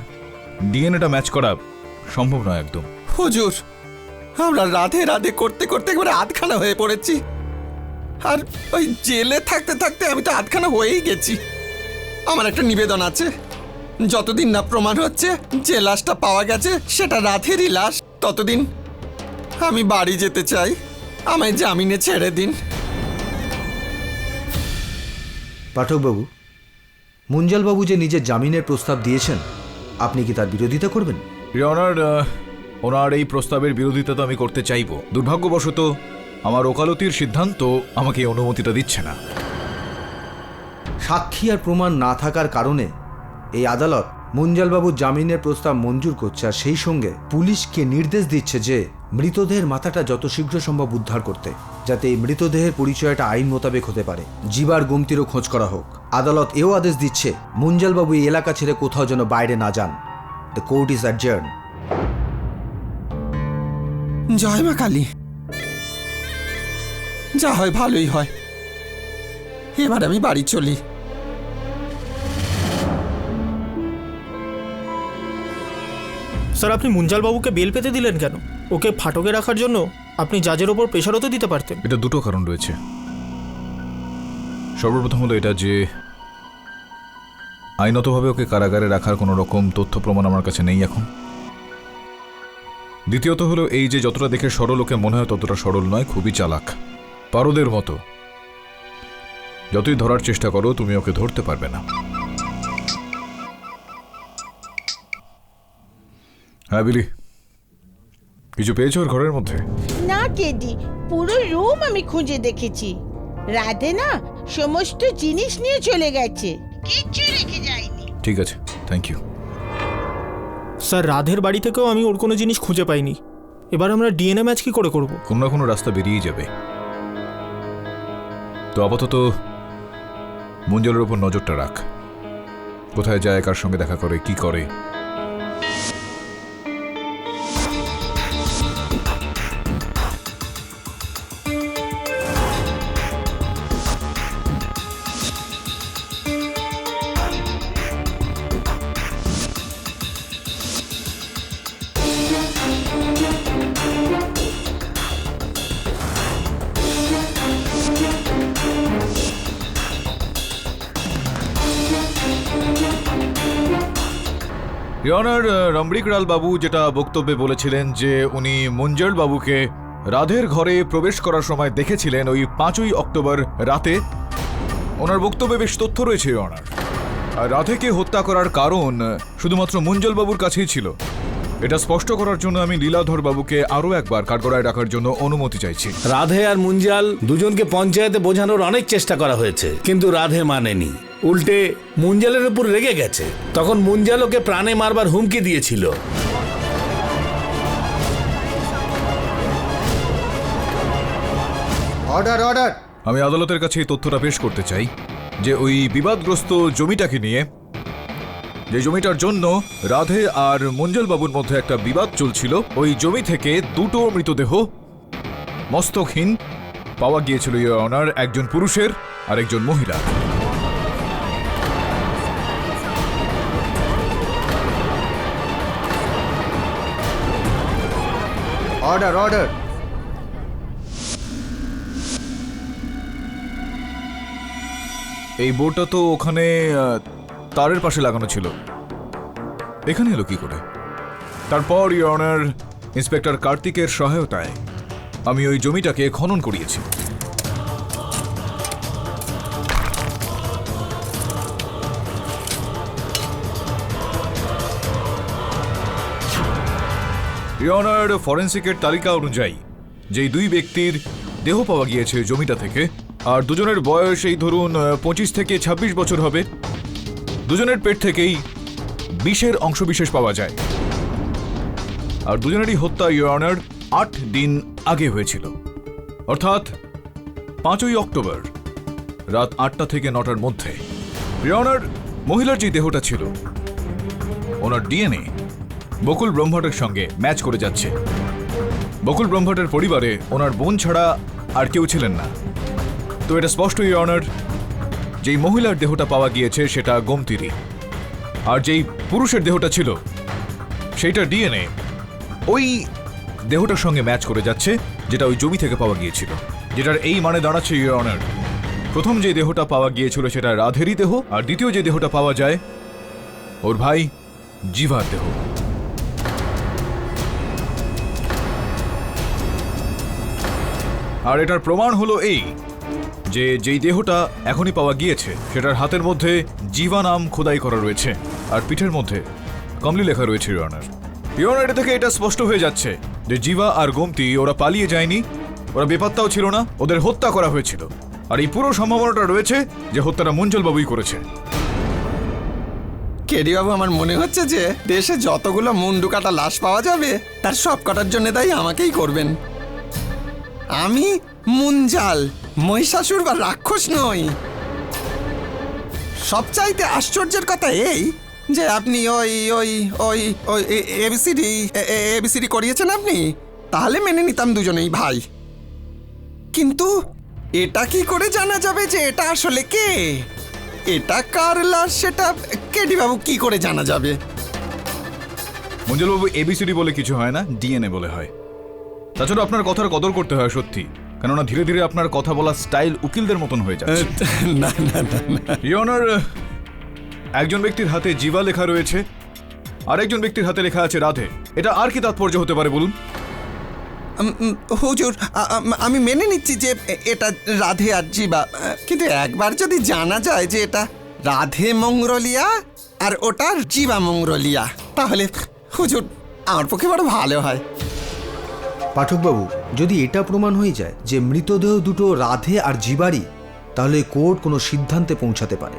[SPEAKER 4] ডিএনএটা ম্যাচ করা সম্ভব নয় একদম।
[SPEAKER 3] হুজুর, আমরা রাধে রাধে করতে করতে একবারে আধখানা হয়ে পড়েছি, আর ওই জেলে থাকতে থাকতে আমি তো আধখানা হয়েই গেছি। আমার একটা নিবেদন আছে, যতদিন না প্রমাণ হচ্ছে যে লাশটা পাওয়া গেছে সেটা রাধেরই লাশ, ততদিন আমি বাড়ি যেতে চাই। আমায় জামিনে ছেড়ে দিন।
[SPEAKER 5] পাঠকবাবু, মুঞ্জালবাবু যে নিজের জামিনের প্রস্তাব দিয়েছেন, আপনি কি তার বিরোধিতা করবেন?
[SPEAKER 4] ইওর অনার, ওনার এই প্রস্তাবের বিরোধিতা তো আমি করতে চাইব। দুর্ভাগ্যবশত আমার ওকালতির সিদ্ধান্ত আমাকে এই অনুমতিটা দিচ্ছে না।
[SPEAKER 5] সাক্ষী আর প্রমাণ না থাকার কারণে এই আদালত মুঞ্জালবাবুর জামিনের প্রস্তাব মঞ্জুর করছে, আর সেই সঙ্গে পুলিশকে নির্দেশ দিচ্ছে যে মৃতদেহের মাথাটা যত শীঘ্র সম্ভব উদ্ধার করতে, যাতে এই মৃতদেহের পরিচয়টা আইন মোতাবেক হতে পারে। জিবার গুমতিরও খোঁজ করা হোক। আদালত এও আদেশ দিচ্ছে মুঞ্জালবাবু এই এলাকা ছেড়ে কোথাও যেন বাইরে না যান। The court is adjourn.
[SPEAKER 3] জয় মা কালী। যা হয় ভালোই হয়, এবার আমি বাড়ি চলি।
[SPEAKER 9] স্যার, আপনি মুঞ্জালবাবুকে বেল পেতে দিলেন কেন? ওকে ফাটকে রাখার জন্য আপনি জাজের ওপর প্রেশারও তো দিতে পারতেন।
[SPEAKER 4] এটা দুটো কারণ রয়েছে। সর্বপ্রথম হলো এটা যে আইনতভাবে ওকে কারাগারে রাখার কোনো রকম তথ্য প্রমাণ আমার কাছে নেই এখন। দ্বিতীয়ত হলো এই যে যতটা দেখে সরল ওকে মনে হয় ততটা সরল নয়, খুবই চালাক, পারদের মতো। যতই ধরার চেষ্টা করো তুমি ওকে ধরতে পারবে না। হ্যাঁ বিলি, কিছু পেয়েছো ওর ঘরের মধ্যে?
[SPEAKER 10] না কেডি, পুরো রুম আমি খুঁজে দেখেছি। রাধে না সমস্ত জিনিস নিয়ে চলে গেছে, কিচ্ছু রেখে যায়নি।
[SPEAKER 4] ঠিক আছে, থ্যাংক ইউ।
[SPEAKER 9] স্যার, রাধের বাড়ি থেকেও আমি ওর কোনো জিনিস খুঁজে পাইনি। এবার আমরা ডিএনএ ম্যাচ কি করে করব?
[SPEAKER 4] কোনো না কোনো রাস্তা বেরিয়ে যাবে। তো আপাতত মুঞ্জলের উপর নজরটা রাখ, কোথায় যায়, কার সঙ্গে দেখা করে, কি করে। ইয়নার, রমরিকলাল বাবু যেটা বক্তব্যে বলেছিলেন যে উনি মুঞ্জল বাবুকে রাধের ঘরে প্রবেশ করার সময় দেখেছিলেন ওই 5ই অক্টোবর রাতে, ওনার বক্তব্যে বেশ তথ্য রয়েছে ইয়নার। আর রাধেকে হত্যা করার কারণ শুধুমাত্র মুঞ্জল বাবুর কাছেই ছিল। এটা স্পষ্ট করার জন্য আমি লীলাধর বাবুকে আরও একবার কাঠগড়ায় রাখার জন্য অনুমতি চাইছি।
[SPEAKER 7] রাধে আর মুঞ্জাল দুজনকে পঞ্চায়েতে বোঝানোর অনেক চেষ্টা করা হয়েছে, কিন্তু রাধে মানেনি, উল্টে মুঞ্জালের উপর রেগে গেছে। তখন মুঞ্জাল ওকে প্রাণে মারবার হুমকি দিয়েছিল।
[SPEAKER 5] Order, order.
[SPEAKER 4] আমি আদালতের কাছে এই তথ্যটা পেশ করতে চাই যে ওই বিবাদগ্রস্ত জমিটাকে নিয়ে, যে জমিটার জন্য রাধে আর মুঞ্জল বাবুর মধ্যে একটা বিবাদ চলছিল, ওই জমি থেকে দুটো মৃতদেহ মস্তকহীন পাওয়া গিয়েছিল ইওর অনার, একজন পুরুষের আর একজন মহিলা।
[SPEAKER 5] Order, order.
[SPEAKER 4] এই বোর্ডটা তো ওখানে তারের পাশে লাগানো ছিল, এখানে এলো কি করে? তারপর ইওর অনার, ইন্সপেক্টর কার্তিকের সহায়তায় আমি ওই জমিটাকে খনন করিয়েছি। ইওর অনার, ফরেন্সিকের তালিকা অনুযায়ী যেই দুই ব্যক্তির দেহ পাওয়া গিয়েছে জমিটা থেকে, আর দুজনের বয়স এই ধরুন 25 থেকে 26 বছর হবে। দুজনের পেট থেকেই বিষের অংশবিশেষ পাওয়া যায়। আর দুজনেরই হত্যা ইওর অনার 8 দিন আগে হয়েছিল, অর্থাৎ 5ই অক্টোবর রাত 8টা থেকে 9টার মধ্যে। ইওর অনার, মহিলার যে দেহটা ছিল ওনার ডিএনএ বকুল ব্রহ্মভট্টের সঙ্গে ম্যাচ করে যাচ্ছে। বকুল ব্রহ্মভট্টের পরিবারে ওনার বোন ছাড়া আর কেউ ছিলেন না। তো এটা স্পষ্ট ইওর অনার, যেই মহিলার দেহটা পাওয়া গিয়েছে সেটা গোমতিরই, আর যেই পুরুষের দেহটা ছিল সেইটা ডিএনএ ওই দেহটার সঙ্গে ম্যাচ করে যাচ্ছে যেটা ওই জমি থেকে পাওয়া গিয়েছিল। যেটার এই মানে দাঁড়াচ্ছে ইওর অনার, প্রথম যে দেহটা পাওয়া গিয়েছিল সেটা রাধেরই দেহ, আর দ্বিতীয় যে দেহটা পাওয়া যায় ওর ভাই জিভার দেহ। আর এটার প্রমাণ হলো এই যে যেই দেহটা এখনই পাওয়া গিয়েছে সেটার হাতের মধ্যে জিভা নাম খোদাই করা রয়েছে, আর পিঠের মধ্যে কমলি লেখা রয়েছে ইওর অনার। ইওর অনার, এটা থেকে এটা স্পষ্ট হয়ে যাচ্ছে যে জিভা আর গোমতি ওরা পালিয়ে যায়নি, ওরা বেপাত্তাও ছিল না, ওদের হত্যা করা হয়েছিল। আর এই পুরো সম্ভাবনাটা রয়েছে যে হত্যাটা মঞ্জল বাবুই করেছে।
[SPEAKER 3] কেডি বাবু, আমার মনে হচ্ছে যে দেশে যতগুলো মুন্ডু কাটা লাশ পাওয়া যাবে তার সব কটার জন্য দায়ী আমাকেই করবেন। আমি মুঞ্জাল, মহিষাসুর বা রাক্ষস নই। সবচাইতে আশ্চর্যের কথা এই যে আপনি ওই ওই ওই ওই এবিসিডি করিয়েছেন আপনি, তাহলে মেনে নিতাম দুজনেই ভাই। কিন্তু এটা কি করে জানা যাবে যে এটা আসলে কে? এটা কার লাশ সেটা কেডি বাবু কি করে জানা যাবে?
[SPEAKER 4] মঞ্জলবাবু, এবিসিডি বলে কিছু হয় না, ডিএনএ বলে হয়। তাছাড়া আপনার কথার কদর করতে হয় সত্যি, কেননা ধীরে ধীরে আপনার কথা বলার স্টাইল উকিলদের মতন হয়ে যাচ্ছে।
[SPEAKER 3] না না না না,
[SPEAKER 4] ইওর অনার, একজন ব্যক্তির হাতে জিভা লেখা রয়েছে, আর একজন ব্যক্তির হাতে লেখা আছে রাধে। এটা আর কি তাৎপর্য হতে পারে বলুন?
[SPEAKER 3] হুজুর, আমি মেনে নিচ্ছি যে এটা রাধে আর জিবা, কিন্তু একবার যদি জানা যায় যে এটা রাধে মঙ্গলিয়া আর ওটা জিবা মঙ্গলিয়া, তাহলে হুজুর আমার পক্ষে বড় ভালো হয়।
[SPEAKER 5] পাঠকবাবু, যদি এটা প্রমাণ হয়ে যায় যে মৃতদেহ দুটো রাধে আর জিবারই, তাহলে কোর্ট কোনো সিদ্ধান্তে পৌঁছাতে পারে।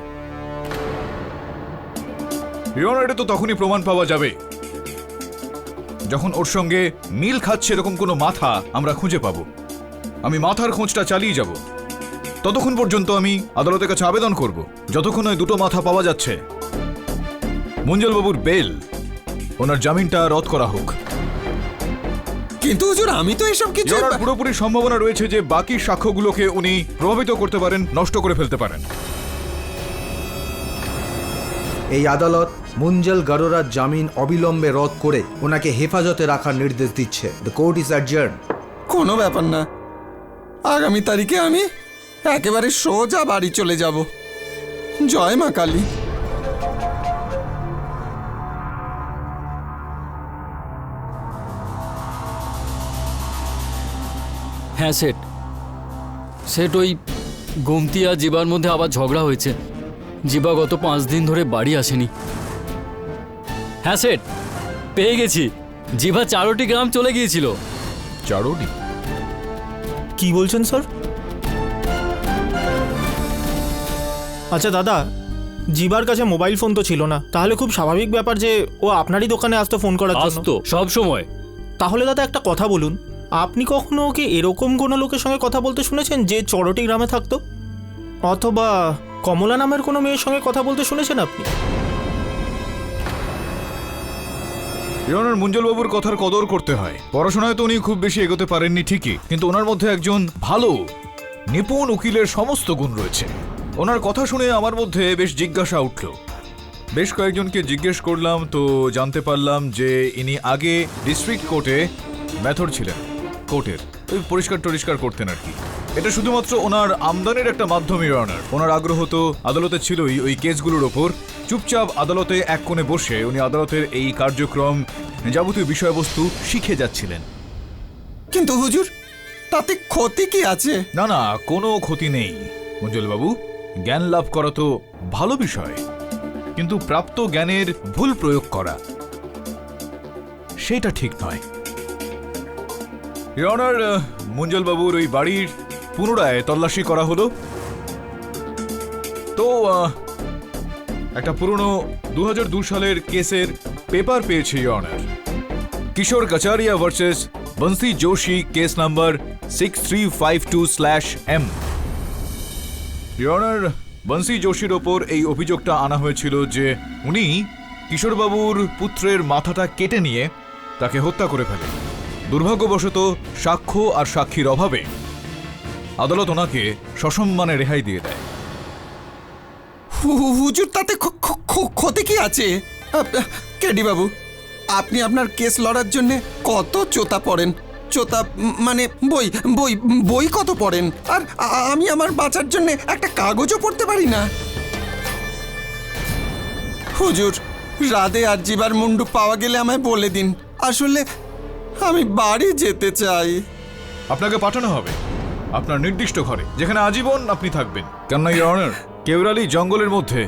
[SPEAKER 4] ইওর অনার, এটা তো তখনই প্রমাণ পাওয়া যাবে যখন ওর সঙ্গে মিল খাচ্ছে এরকম কোনো মাথা আমরা খুঁজে পাবো। আমি মাথার খোঁজটা চালিয়ে যাব, ততক্ষণ পর্যন্ত আমি আদালতের কাছে আবেদন করব, যতক্ষণ ওই দুটো মাথা পাওয়া যাচ্ছে মঞ্জলবাবুর বেল, ওনার জামিনটা রদ করা হোক।
[SPEAKER 3] কিন্তু হুজুর, আমি তো এসব কিছু,
[SPEAKER 4] ইওর অনার, পুরোপুরি সম্ভাবনা রয়েছে যে বাকি সাক্ষ্যগুলোকে উনি প্রভাবিত করতে পারেন, নষ্ট করে ফেলতে পারেন।
[SPEAKER 5] এই আদালত মুঞ্জল গারোরার জামিন অবিলম্বে রদ করে ওনাকে হেফাজতে রাখার নির্দেশ দিচ্ছে। The court is adjourn.
[SPEAKER 3] কোনো ব্যাপার না, আগামী তারিখে আমি একেবারে সোজা বাড়ি চলে যাব। জয় মা কালী।
[SPEAKER 1] হ্যাঁ সেট, ওই গোমতি আর জিবার মধ্যে আবার ঝগড়া হয়েছে। জিবা গত 5 দিন ধরে বাড়ি আসেনি। হ্যাঁ সেট, পেয়ে গেছি। জিবা 4টি গ্রাম চলে গিয়েছিল।
[SPEAKER 4] 4টি?
[SPEAKER 9] কি বলছেন স্যার? আচ্ছা দাদা, জিবার কাছে মোবাইল ফোন তো ছিল না, তাহলে খুব স্বাভাবিক ব্যাপার যে ও আপনারই দোকানে আসতো ফোন করার জন্য।
[SPEAKER 1] আসতো সব সময়।
[SPEAKER 9] তাহলে দাদা একটা কথা বলুন, আপনি কখনো ওকে এরকম কোনো লোকের সঙ্গে কথা বলতে শুনেছেন যে 4টি গ্রামে থাকতো? অথবা কমলা নামের কোনো মেয়ের সঙ্গে কথা বলতে শুনেছেন আপনি?
[SPEAKER 4] ইওর অনার, মঞ্জলবাবুর কথার কদর করতে হয়। পড়াশোনায় তো উনি খুব বেশি এগোতে পারেননি ঠিকই, কিন্তু ওনার মধ্যে একজন ভালো নিপুণ উকিলের সমস্ত গুণ রয়েছে। ওনার কথা শুনে আমার মধ্যে বেশ জিজ্ঞাসা উঠল। বেশ কয়েকজনকে জিজ্ঞেস করলাম, তো জানতে পারলাম যে ইনি আগে ডিস্ট্রিক্ট কোর্টে মেথড ছিলেন, কোর্টের ওই পরিষ্কার করতেন আর কি। এটা শুধুমাত্র ওনার আমদানির একটা মাধ্যম ইওর অনার। ওনার আগ্রহ তো আদালতে ছিলই ওই কেসগুলোর ওপর। চুপচাপ আদালতে এক কোণে বসে উনি আদালতের এই কার্যক্রম, যাবতীয় বিষয়বস্তু শিখে যাচ্ছিলেন।
[SPEAKER 3] কিন্তু হুজুর, তাতে ক্ষতি কি আছে?
[SPEAKER 4] না না, কোনো ক্ষতি নেই মঞ্জলবাবু। জ্ঞান লাভ করা তো ভালো বিষয়, কিন্তু প্রাপ্ত জ্ঞানের ভুল প্রয়োগ করা সেটা ঠিক নয়। ইওর অনার, মঞ্জলবাবুর ওই বাড়ির পুনরায় তল্লাশি করা হলো। তো একটা পুরনো 2002 সালের কেসের পেপার পেয়েছি your honour. Kishore Kachariya versus Banshi Joshi, case number 6352/M। Your honour, Banshi যোশীর ওপর এই অভিযোগটা আনা হয়েছিল যে উনি কিশোরবাবুর পুত্রের মাথাটা কেটে নিয়ে তাকে হত্যা করে ফেলে। দুর্ভাগ্যবশত সাক্ষ্য আর সাক্ষীর অভাবে আদালত ওনাকে সসম্মানে রেহাই দিয়ে দেয়।
[SPEAKER 3] হুজুর, তাতে ক্ষতি কি আছে? কেডি বাবু, আপনি আপনার কেস লড়ার জন্য কত চোতা পড়েন, চোতা মানে বই বই বই কত পড়েন, আর আমি আমার বাঁচার জন্য একটা কাগজও পড়তে পারি না। হুজুর, রাধে আর জিবার মুন্ডু পাওয়া গেলে আমায় বলে দিন, আসলে আমি বাড়ি যেতে চাই।
[SPEAKER 4] আপনাকে পাঠানো হবে আপনার নির্দিষ্ট ঘরে, যেখানে আজীবন আপনি থাকবেন। কেননা ইওর অনার, কেওরালি জঙ্গলের মধ্যে,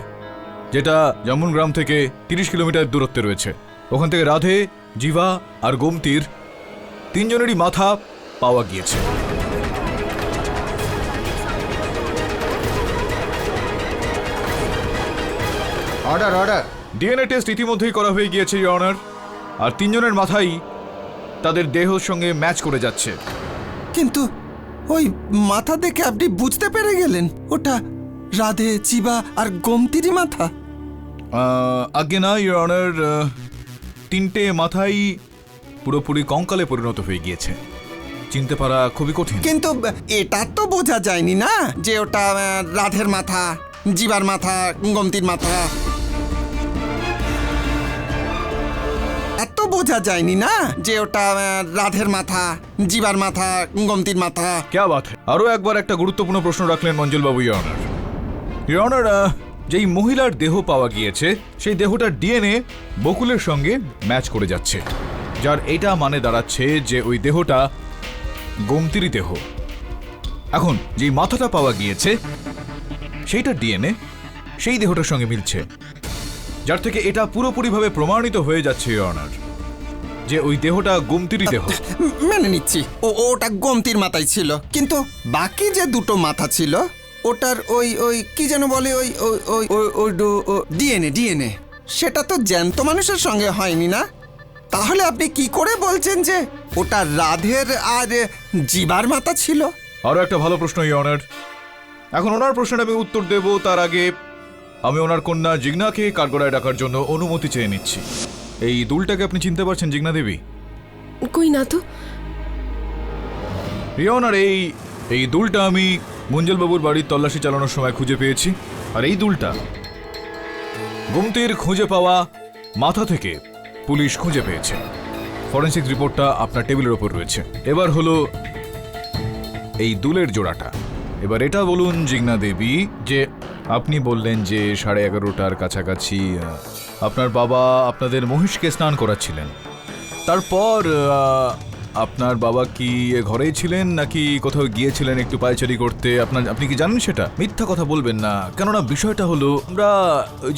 [SPEAKER 4] যেটা জামুন গ্রাম থেকে 30 কিলোমিটার দূরত্বে রয়েছে, ওখান থেকে রাধে, জিভা আর গোমতির 3 জনেরই মাথা পাওয়া গিয়েছে।
[SPEAKER 5] Order order.
[SPEAKER 4] ডিএনএ টেস্ট ইতিমধ্যেই করা হয়ে গিয়েছে ইওর অনার, আর 3 জনের মাথাই তাদের দেহের সঙ্গে ম্যাচ করে যাচ্ছে।
[SPEAKER 3] কিন্তু ওই মাথা দেখে আপনি বুঝতে পেরে গেলেন ওটা রাধে, চিবা আর গোমতিরই মাথা?
[SPEAKER 4] আগে না ইওর অনার, 3টে মাথাই পুরোপুরি কঙ্কালে পরিণত হয়ে গিয়েছে, চিনতে পারা খুবই কঠিন।
[SPEAKER 3] কিন্তু এটা তো বোঝা যায়নি না যে ওটা রাধের মাথা, জিবার মাথা, গোমতির মাথা। এত বোঝা যায়নি না যে ওটা রাধের মাথা, জিবার মাথা, গোমতির মাথা।
[SPEAKER 4] ক্যা বাত হ্যায়। আরও একবার একটা গুরুত্বপূর্ণ প্রশ্ন রাখলেন মঞ্জুলবাবু ইওর অনার। ইওর অনার, যেই মহিলার দেহ পাওয়া গিয়েছে সেই দেহটার ডিএনএ বকুলের সঙ্গে ম্যাচ করে যাচ্ছে, যার এটা মানে দাঁড়াচ্ছে যে ওই দেহটা গোমতিরই দেহ। এখন যেই মাথাটা পাওয়া গিয়েছে সেইটা ডিএনএ সেই দেহটার সঙ্গে মিলছে, যার থেকে এটা পুরোপুরিভাবে প্রমাণিত হয়ে যাচ্ছে ইওর অনার যে ওই দেহটা গোমতিরই দেহ।
[SPEAKER 3] মেনে নিচ্ছি ওটা গোমতির মাথায় ছিল, কিন্তু বাকি যে দুটো মাথা ছিল ওটার ওই ওই কি যেন বলে, ওই ওই ওই ডিএনএ ডিএনএ সেটা তো জ্যান্ত মানুষের সঙ্গে হয়নি না? তাহলে আপনি কি করে বলছেন যে ওটা রাধের আর জিবার মাথা ছিল?
[SPEAKER 4] আরও একটা ভালো প্রশ্ন ইওর অনার। এখন ওনার প্রশ্নের আমি উত্তর দেব তার আগে আমি ওনার কন্যা জিগনাকে কাঠগড়ায় ডাকার জন্য অনুমতি চেয়ে নিচ্ছি। এই দুলটাকে আপনি চিনতে পারছেন জিগনা দেবী?
[SPEAKER 8] কই না তো।
[SPEAKER 4] ইওর অনার, এই দুলটা আমি মুঞ্জলবাবুর বাড়ির তল্লাশি চালানোর সময় খুঁজে পেয়েছি, আর এই দুলটা গোমতির খুঁজে পাওয়া মাথা থেকে পুলিশ খুঁজে পেয়েছে। ফরেন্সিক রিপোর্টটা আপনার টেবিলের ওপর রয়েছে। এবার হলো এই দুলের জোড়াটা। এবার এটা বলুন জিগনা দেবী, যে আপনি বললেন যে 11:30টার কাছাকাছি আপনার বাবা আপনাদের মহিষকে স্নান করাচ্ছিলেন, তারপর আপনার বাবা কি ঘরেই ছিলেন নাকি কোথাও গিয়েছিলেন একটু পায়চারি করতে? আপনি কি জানেন সেটা? মিথ্যা কথা বলবেন না, কেননা বিষয়টা হলো আমরা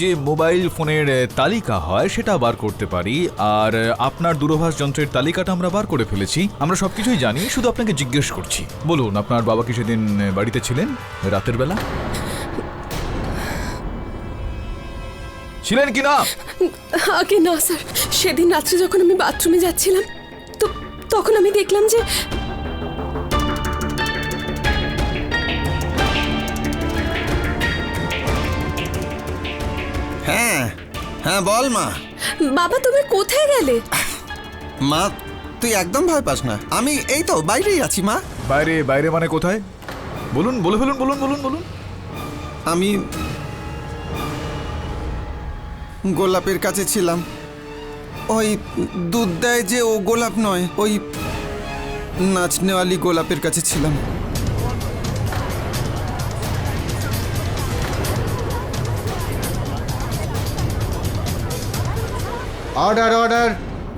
[SPEAKER 4] যে মোবাইল ফোনের তালিকা হয় সেটা বার করতে পারি, আর আপনার দূরভাষ যন্ত্রের তালিকাটা আমরা বার করে ফেলেছি। আমরা সবকিছুই জানি, শুধু আপনাকে জিজ্ঞেস করছি। বলুন, আপনার বাবা কি সেদিন বাড়িতে ছিলেন রাতের বেলা? ছিলেন কি না?
[SPEAKER 8] আগে না স্যার, সেদিন রাত্রে যখন আমি বাথরুমে যাচ্ছিলাম তো তখন আমি দেখলাম যে
[SPEAKER 3] হ্যাঁ হ্যাঁ, বল মা।
[SPEAKER 8] বাবা তুমি কোথায় গেলে?
[SPEAKER 3] মা, তুই একদম ভয় পাস না, আমি এই তো বাইরেই আছি মা।
[SPEAKER 4] বাইরে? বাইরে মানে কোথায়? বলুন, বলে ফেলুন, বলুন বলুন বলুন।
[SPEAKER 3] আমি গোলাপের কাছে ছিলাম। ওই দুধ দেয় যে ও গোলাপ নয়, ওই নাচনেওয়ালি গোলাপের কাছে ছিলাম।
[SPEAKER 5] Order order.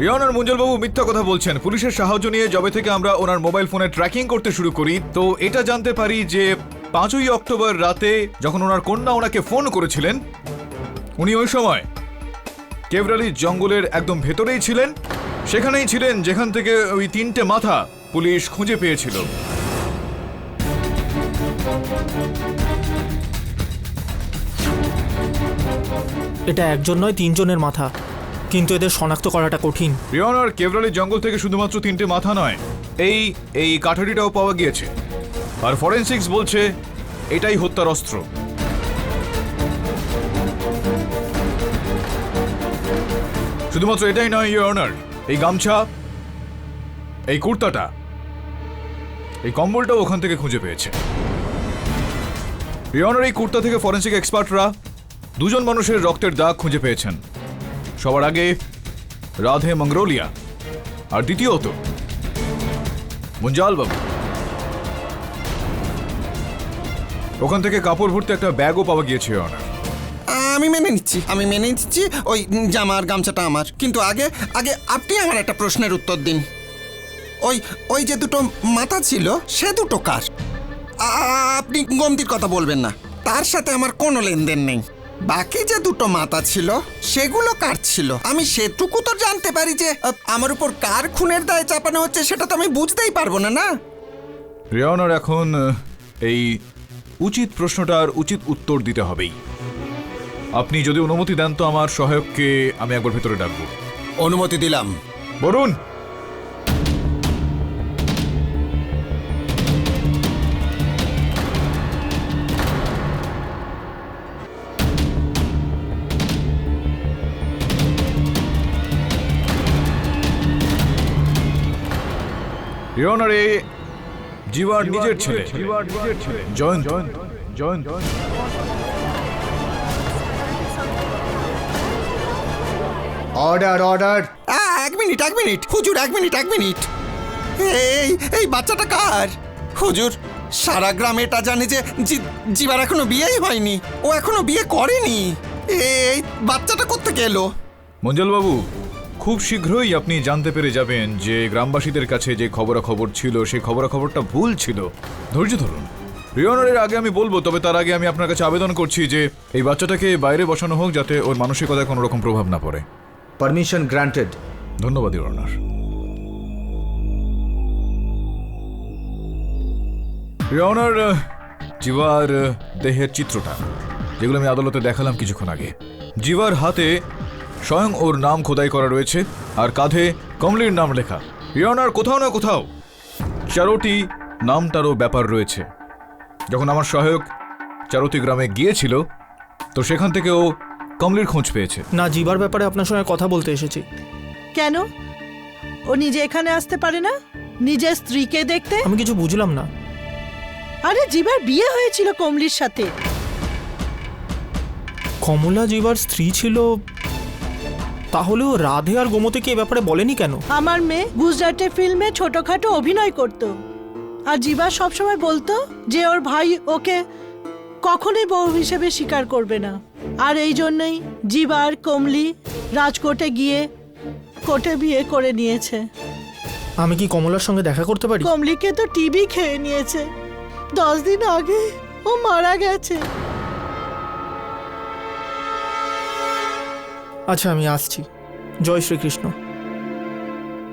[SPEAKER 4] ইওর অনার, মুঞ্জলবাবু মিথ্যা কথা বলছেন। পুলিশের সাহায্য নিয়ে যবে থেকে আমরা ওনার মোবাইল ফোনে ট্র্যাকিং করতে শুরু করি, তো এটা জানতে পারি যে 5ই অক্টোবর রাতে যখন ওনার কন্যা ওনাকে ফোন করেছিলেন, উনি ওই সময় কেওরালি জঙ্গলের একদম ভেতরেই ছিলেন, সেখানেই ছিলেন যেখান থেকে ওই 3টে মাথা পুলিশ খুঁজে পেয়েছিল।
[SPEAKER 9] এটা একজন নয়, তিনজনের মাথা, কিন্তু এদের শনাক্ত করাটা কঠিন।
[SPEAKER 4] ইওর অনার, কেভরালি জঙ্গল থেকে শুধুমাত্র 3টে মাথা নয়, এই কাঠারিটাও পাওয়া গিয়েছে। আর ফরেনসিক্স বলছে এটাই হত্যার অস্ত্র। শুধুমাত্র এটাই নয় ইওর অনার, এই গামছা, এই কুর্তাটা, এই কম্বলটাও ওখান থেকে খুঁজে পেয়েছে। ইওর অনার, এই কুর্তা থেকে ফরেনসিক এক্সপার্টরা 2জন মানুষের রক্তের দাগ খুঁজে পেয়েছেন। সবার আগে রাধে মঙ্গরোলিয়া, আর দ্বিতীয়ত মুঞ্জাল বাবু। ওখান থেকে কাপড় ভর্তি একটা ব্যাগও পাওয়া গিয়েছে ইওর অনার।
[SPEAKER 3] আমি মেনে নিচ্ছি ওই জামার গামছাটা আমার। কিন্তু আগে আগে আপনি আমার একটা প্রশ্নের উত্তর দিন। ওই যে দুটো মাথা ছিল, সে দুটো কার? আপনি গমতির কথা বলবেন না, তার সাথে আমার কোনো লেনদেন নেই। বাকি যে দুটো মাথা ছিল সেগুলো কার ছিল? আমি সেটুকু তো জানতে পারি যে আমার উপর কার খুনের দায় চাপানো হচ্ছে, সেটা তো আমি বুঝতেই পারবো না।
[SPEAKER 4] ইওর অনার, এখন এই উচিত প্রশ্নটার উচিত উত্তর দিতে হবেই। আপনি যদি অনুমতি দেন তো আমার সহায়ককে আমি একবার ভেতরে ডাকবো।
[SPEAKER 3] অনুমতি দিলাম।
[SPEAKER 4] বরুণ, ইওর অনার, এ জীবার নিজের ছেলে জয়ন্ত।
[SPEAKER 5] অর্ডার।
[SPEAKER 3] এক মিনিট হুজুর, এক মিনিট। এই বাচ্চাটা কার? হুজুর, সারা গ্রাম এটা জানে যে জীবার এখনো বিয়েই হয়নি, ও এখনো বিয়ে করেনি। এই বাচ্চাটা কোত্থেকে এলো?
[SPEAKER 4] মঞ্জল বাবু, খুব শীঘ্রই আপনি জানতে পেরে যাবেন যে গ্রামবাসীদের কাছে যে খবরাখবর ছিল সেই খবরাখবরটা ভুল ছিল। ধৈর্য ধরুন। ইওর অনারের আগে আমি বলবো, তবে তার আগে আমি আপনার কাছে আবেদন করছি যে এই বাচ্চাটাকে বাইরে বসানো হোক, যাতে ওর মানসিকতায় কোনো রকম প্রভাব না পড়ে।
[SPEAKER 5] Permission granted.
[SPEAKER 4] ধন্যবাদ ইওর অনার। ইওর অনার, জিবার দেহের চিত্রটা যেগুলো আমি আদালতে দেখালাম কিছুক্ষণ আগে, জিবার হাতে স্বয়ং ওর নাম খোদাই করা রয়েছে আর কাঁধে কমলির নাম লেখা। ইওর অনার, কোথাও না কোথাও চারোটি নামটারও ব্যাপার রয়েছে। যখন আমার সহায়ক চারোটি গ্রামে গিয়েছিল তো সেখান থেকে ও কমলির খোঁজ পেয়েছে।
[SPEAKER 9] না, জিবার ব্যাপারে আপনার সঙ্গে কথা বলতে এসেছি।
[SPEAKER 10] কেন ও নিজে এখানে আসতে পারে না নিজের স্ত্রীকে দেখতে?
[SPEAKER 9] আমি কিছু বুঝলাম না।
[SPEAKER 10] আরে জিবার বিয়ে হয়েছিল কমলির সাথে।
[SPEAKER 9] কমলা জিবার স্ত্রী ছিল, তাহলেও রাধে আর গোমতীকে এ ব্যাপারে বলেনি কেন?
[SPEAKER 10] আমার মেয়ে গুজরাটে ফিল্মে ছোটখাটো অভিনয় করত, আর জিবা সবসময় বলতো যে ওর ভাই ওকে কখনোই বউ হিসেবে স্বীকার করবে না। আর এই জন্যই জিবা আর কমলি রাজকোটে গিয়ে কোর্টে বিয়ে করে নিয়েছে।
[SPEAKER 9] আমি কি কমলার সঙ্গে দেখা করতে পারি?
[SPEAKER 10] কমলিকে তো টিবি খেয়ে নিয়েছে, 10 দিন আগে ও মারা গেছে।
[SPEAKER 9] আচ্ছা, আমি আসছি। জয় শ্রীকৃষ্ণ।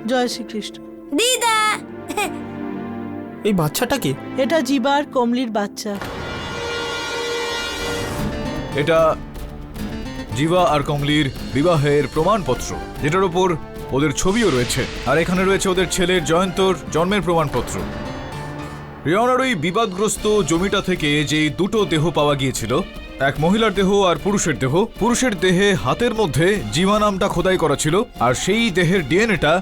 [SPEAKER 10] জয় শ্রীকৃষ্ণ।
[SPEAKER 11] দিদা,
[SPEAKER 9] এই বাচ্চাটাকে?
[SPEAKER 10] এটা জিবার কমলির বাচ্চা।
[SPEAKER 4] এটা জিবা আর কমলির বিবাহের প্রমাণপত্র, যেটার উপর ওদের ছবিও রয়েছে। আর এখানে রয়েছে ওদের ছেলের জয়ন্তর জন্মের প্রমাণপত্র। ইওর অনার, ওই বিবাদগ্রস্ত জমিটা থেকে যে দুটো দেহ পাওয়া গিয়েছিল, এক মহিলার দেহ আর পুরুষের দেহ, পুরুষের দেহে হাতের মধ্যে জিবা নামটা খোদাই করা ছিল, আর সেই দেহের ডিএনএটা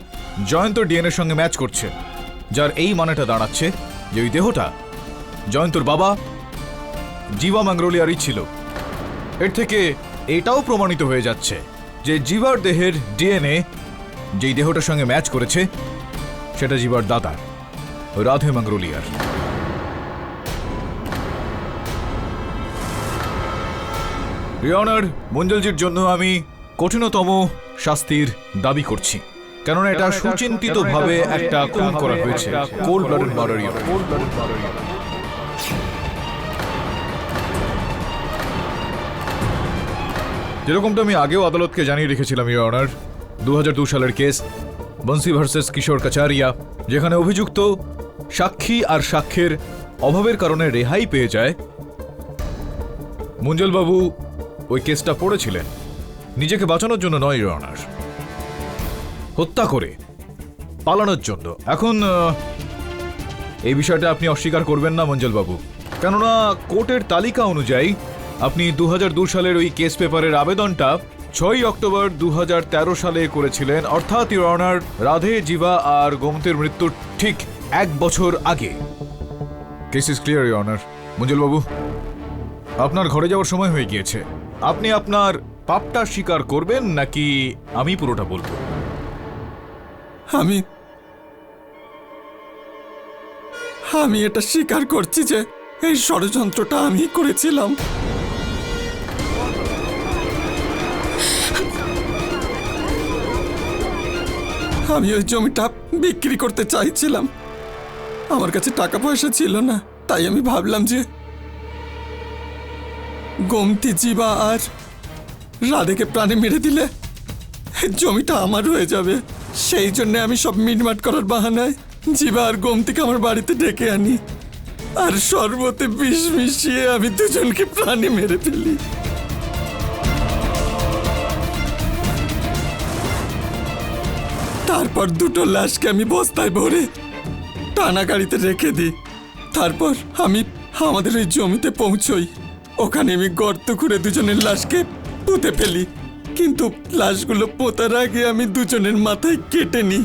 [SPEAKER 4] জয়ন্তর ডিএনএর সঙ্গে ম্যাচ করছে, যার এই মানেটা দাঁড়াচ্ছে যে ওই দেহটা জয়ন্তর বাবা জিবা মঙ্গরোলিয়ারই ছিল। এর থেকে এটাও প্রমাণিত হয়ে যাচ্ছে যে জিবার দেহের ডিএনএ যেই দেহটার সঙ্গে ম্যাচ করেছে সেটা জিবার দাদা রাধে মঙ্গরোলিয়ার। ইওর অনার, মঞ্জলজির জন্য আমি কঠিনতম শাস্তির দাবি করছি, কেননা এটা সুচিন্তিতভাবে একটা খুন করা হয়েছে। Cold blooded murder. যেরকমটা আমি আগেও আদালতকে জানিয়ে রেখেছিলাম ইওর অনার, 2002 সালের কেস বন্সি ভার্সেস কিশোর কাচারিয়া, যেখানে অভিযুক্ত সাক্ষী আর সাক্ষ্যের অভাবের কারণে রেহাই পেয়ে যায়, মুঞ্জল বাবু ওই কেসটা পড়েছিলেন নিজেকে বাঁচানোর জন্য নয়, ইওর অনার, হত্যা করে পালানোর জন্য। এখন এই বিষয়টা আপনি অস্বীকার করবেন না মঞ্জল বাবু, কেননা কোর্টের তালিকা অনুযায়ী আপনি 2002 সালের ওই কেস পেপারের আবেদনটা 6 অক্টোবর 2013 সালে করেছিলেন, অর্থাৎ ইওর অনার রাধে, জীবা আর গোমতীর মৃত্যুর ঠিক 1 বছর আগে। Case is clear your honour. Manjal বাবু, আপনার ঘরে যাওয়ার সময় হয়ে গিয়েছে। আপনি আপনার পাপটা স্বীকার করবেন নাকি আমি পুরোটা বলবো?
[SPEAKER 3] আমি এটা স্বীকার করছি যে এই ষড়যন্ত্রটা আমি করেছিলাম। আমি ওই জমিটা বিক্রি করতে চাইছিলাম, আমার কাছে টাকা পয়সা ছিল না, তাই আমি ভাবলাম যে গোমতী, জীবা আর রাধেকে প্রাণে মেরে দিলে এই জমিটা আমার হয়ে যাবে। সেই জন্য আমি সব মিটমাট করার বাহানায় জীবা আর গোমতীকে আমার বাড়িতে ডেকে আনি, আর শরবতে বিষ মিশিয়ে আমি দুজনকে প্রাণে মেরে ফেলি। তারপর দুটো লাশকে আমি বস্তায় ভরে টানা গাড়িতে রেখে দিই। তারপর আমি আমাদের ওই জমিতে পৌঁছই। ওখানে আমি গর্ত খুঁড়ে দুজনের লাশকে পুঁতে ফেলি, কিন্তু লাশগুলো পোতার আগে আমি দুজনের মাথায় কেটে নিই।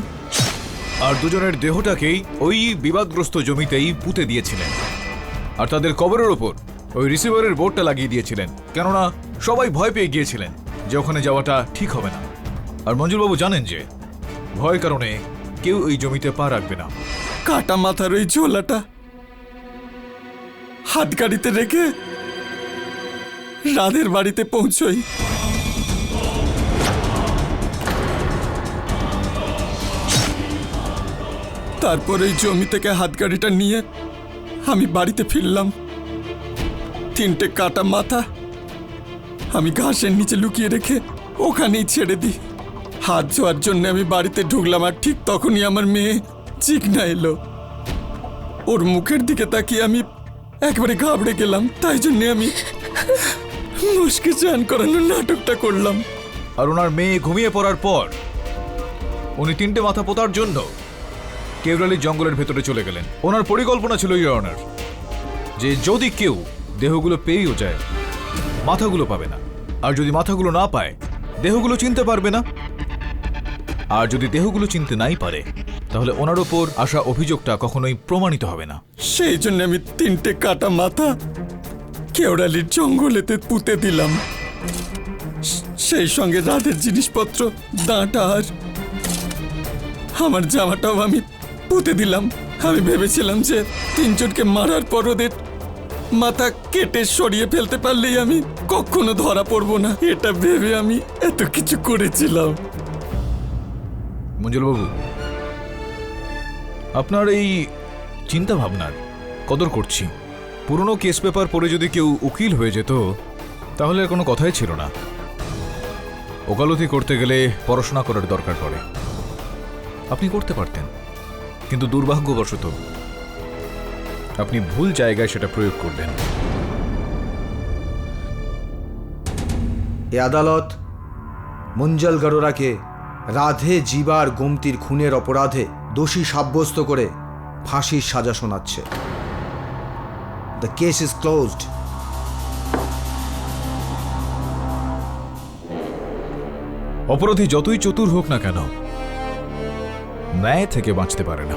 [SPEAKER 4] আর দুজনের দেহটাকেই ওই বিবাদগ্রস্ত জমিতেই পুঁতে দিয়েছিলেন, আর তাদের কবরের ওপর ওই রিসিভারের বোর্ডটা লাগিয়ে দিয়েছিলেন, কেননা সবাই ভয় পেয়ে গিয়েছিলেন যে ওখানে যাওয়াটা ঠিক হবে না। আর মঞ্জুরবাবু জানেন যে ভয়ের কারণে কেউ ওই জমিতে পা রাখবে না।
[SPEAKER 3] কাটা মাথার ওই ঝোলাটা হাত গাড়িতে রেখে রাধের বাড়িতে পৌঁছই। তারপর এই জমি থেকে হাত গাড়িটা নিয়ে আমি বাড়িতে ফিরলাম। 3টে কাটা মাথা আমি ঘাসের নিচে লুকিয়ে রেখে ওখানেই ছেড়ে দিই। হাত ধোয়ার জন্য আমি বাড়িতে ঢুকলাম, আর ঠিক তখনই আমার মেয়ে চিকনা এলো। ওর মুখের দিকে তাকিয়ে আমি একবারে ঘাবড়ে গেলাম, তাই জন্য আমি মুশকে চান করানোর নাটকটা করলাম।
[SPEAKER 4] আর ওনার মেয়ে ঘুমিয়ে পড়ার পর উনি 3টে মাথা পোতার জন্য কেওড়ালির জঙ্গলের ভেতরে চলে গেলেন। ওনার পরিকল্পনা ছিল ইওর অনার যে যদি কেউ দেহগুলো পেয়েও যায় মাথাগুলো পাবে না, আর যদি মাথাগুলো না পায় দেহগুলো চিনতে পারবে না, আর যদি দেহগুলো চিনতে নাই পারে তাহলে ওনার ওপর আসা অভিযোগটা কখনোই প্রমাণিত হবে না।
[SPEAKER 3] সেই জন্য আমি 3টে কাটা মাথা কেওড়ালির জঙ্গলেতে পুঁতে দিলাম, সেই সঙ্গে রাধের জিনিসপত্র, দাঁটা আর আমার জামাটাও আমি পুঁতে দিলাম। আমি ভেবেছিলাম যে 3 জনকে মারার পর ওদের মাথা কেটে সরিয়ে ফেলতে পারলেই আমি কখনো ধরা পড়ব না, এটা ভেবে আমি এত কিছু করেছিলাম।
[SPEAKER 4] মঞ্জুলবাবু, আপনার এই চিন্তা ভাবনার কদর করছি। পুরনো কেস পেপার পড়ে যদি কেউ উকিল হয়ে যেত তাহলে আর কোনো কথাই ছিল না। ওকালতি করতে গেলে পড়াশোনা করার দরকার পড়ে। আপনি করতে পারতেন, কিন্তু দুর্ভাগ্যবশত আপনি ভুল জায়গায় সেটা প্রয়োগ করলেন।
[SPEAKER 5] এ আদালত মুঞ্জল গরোরাকে রাধে, জীবা আর গোমতীর খুনের অপরাধে দোষী সাব্যস্ত করে ফাঁসির সাজা শোনাচ্ছে। The case is closed.
[SPEAKER 4] অপরাধী যতই চতুর হোক না কেন ন্যায় থেকে বাঁচতে পারে না।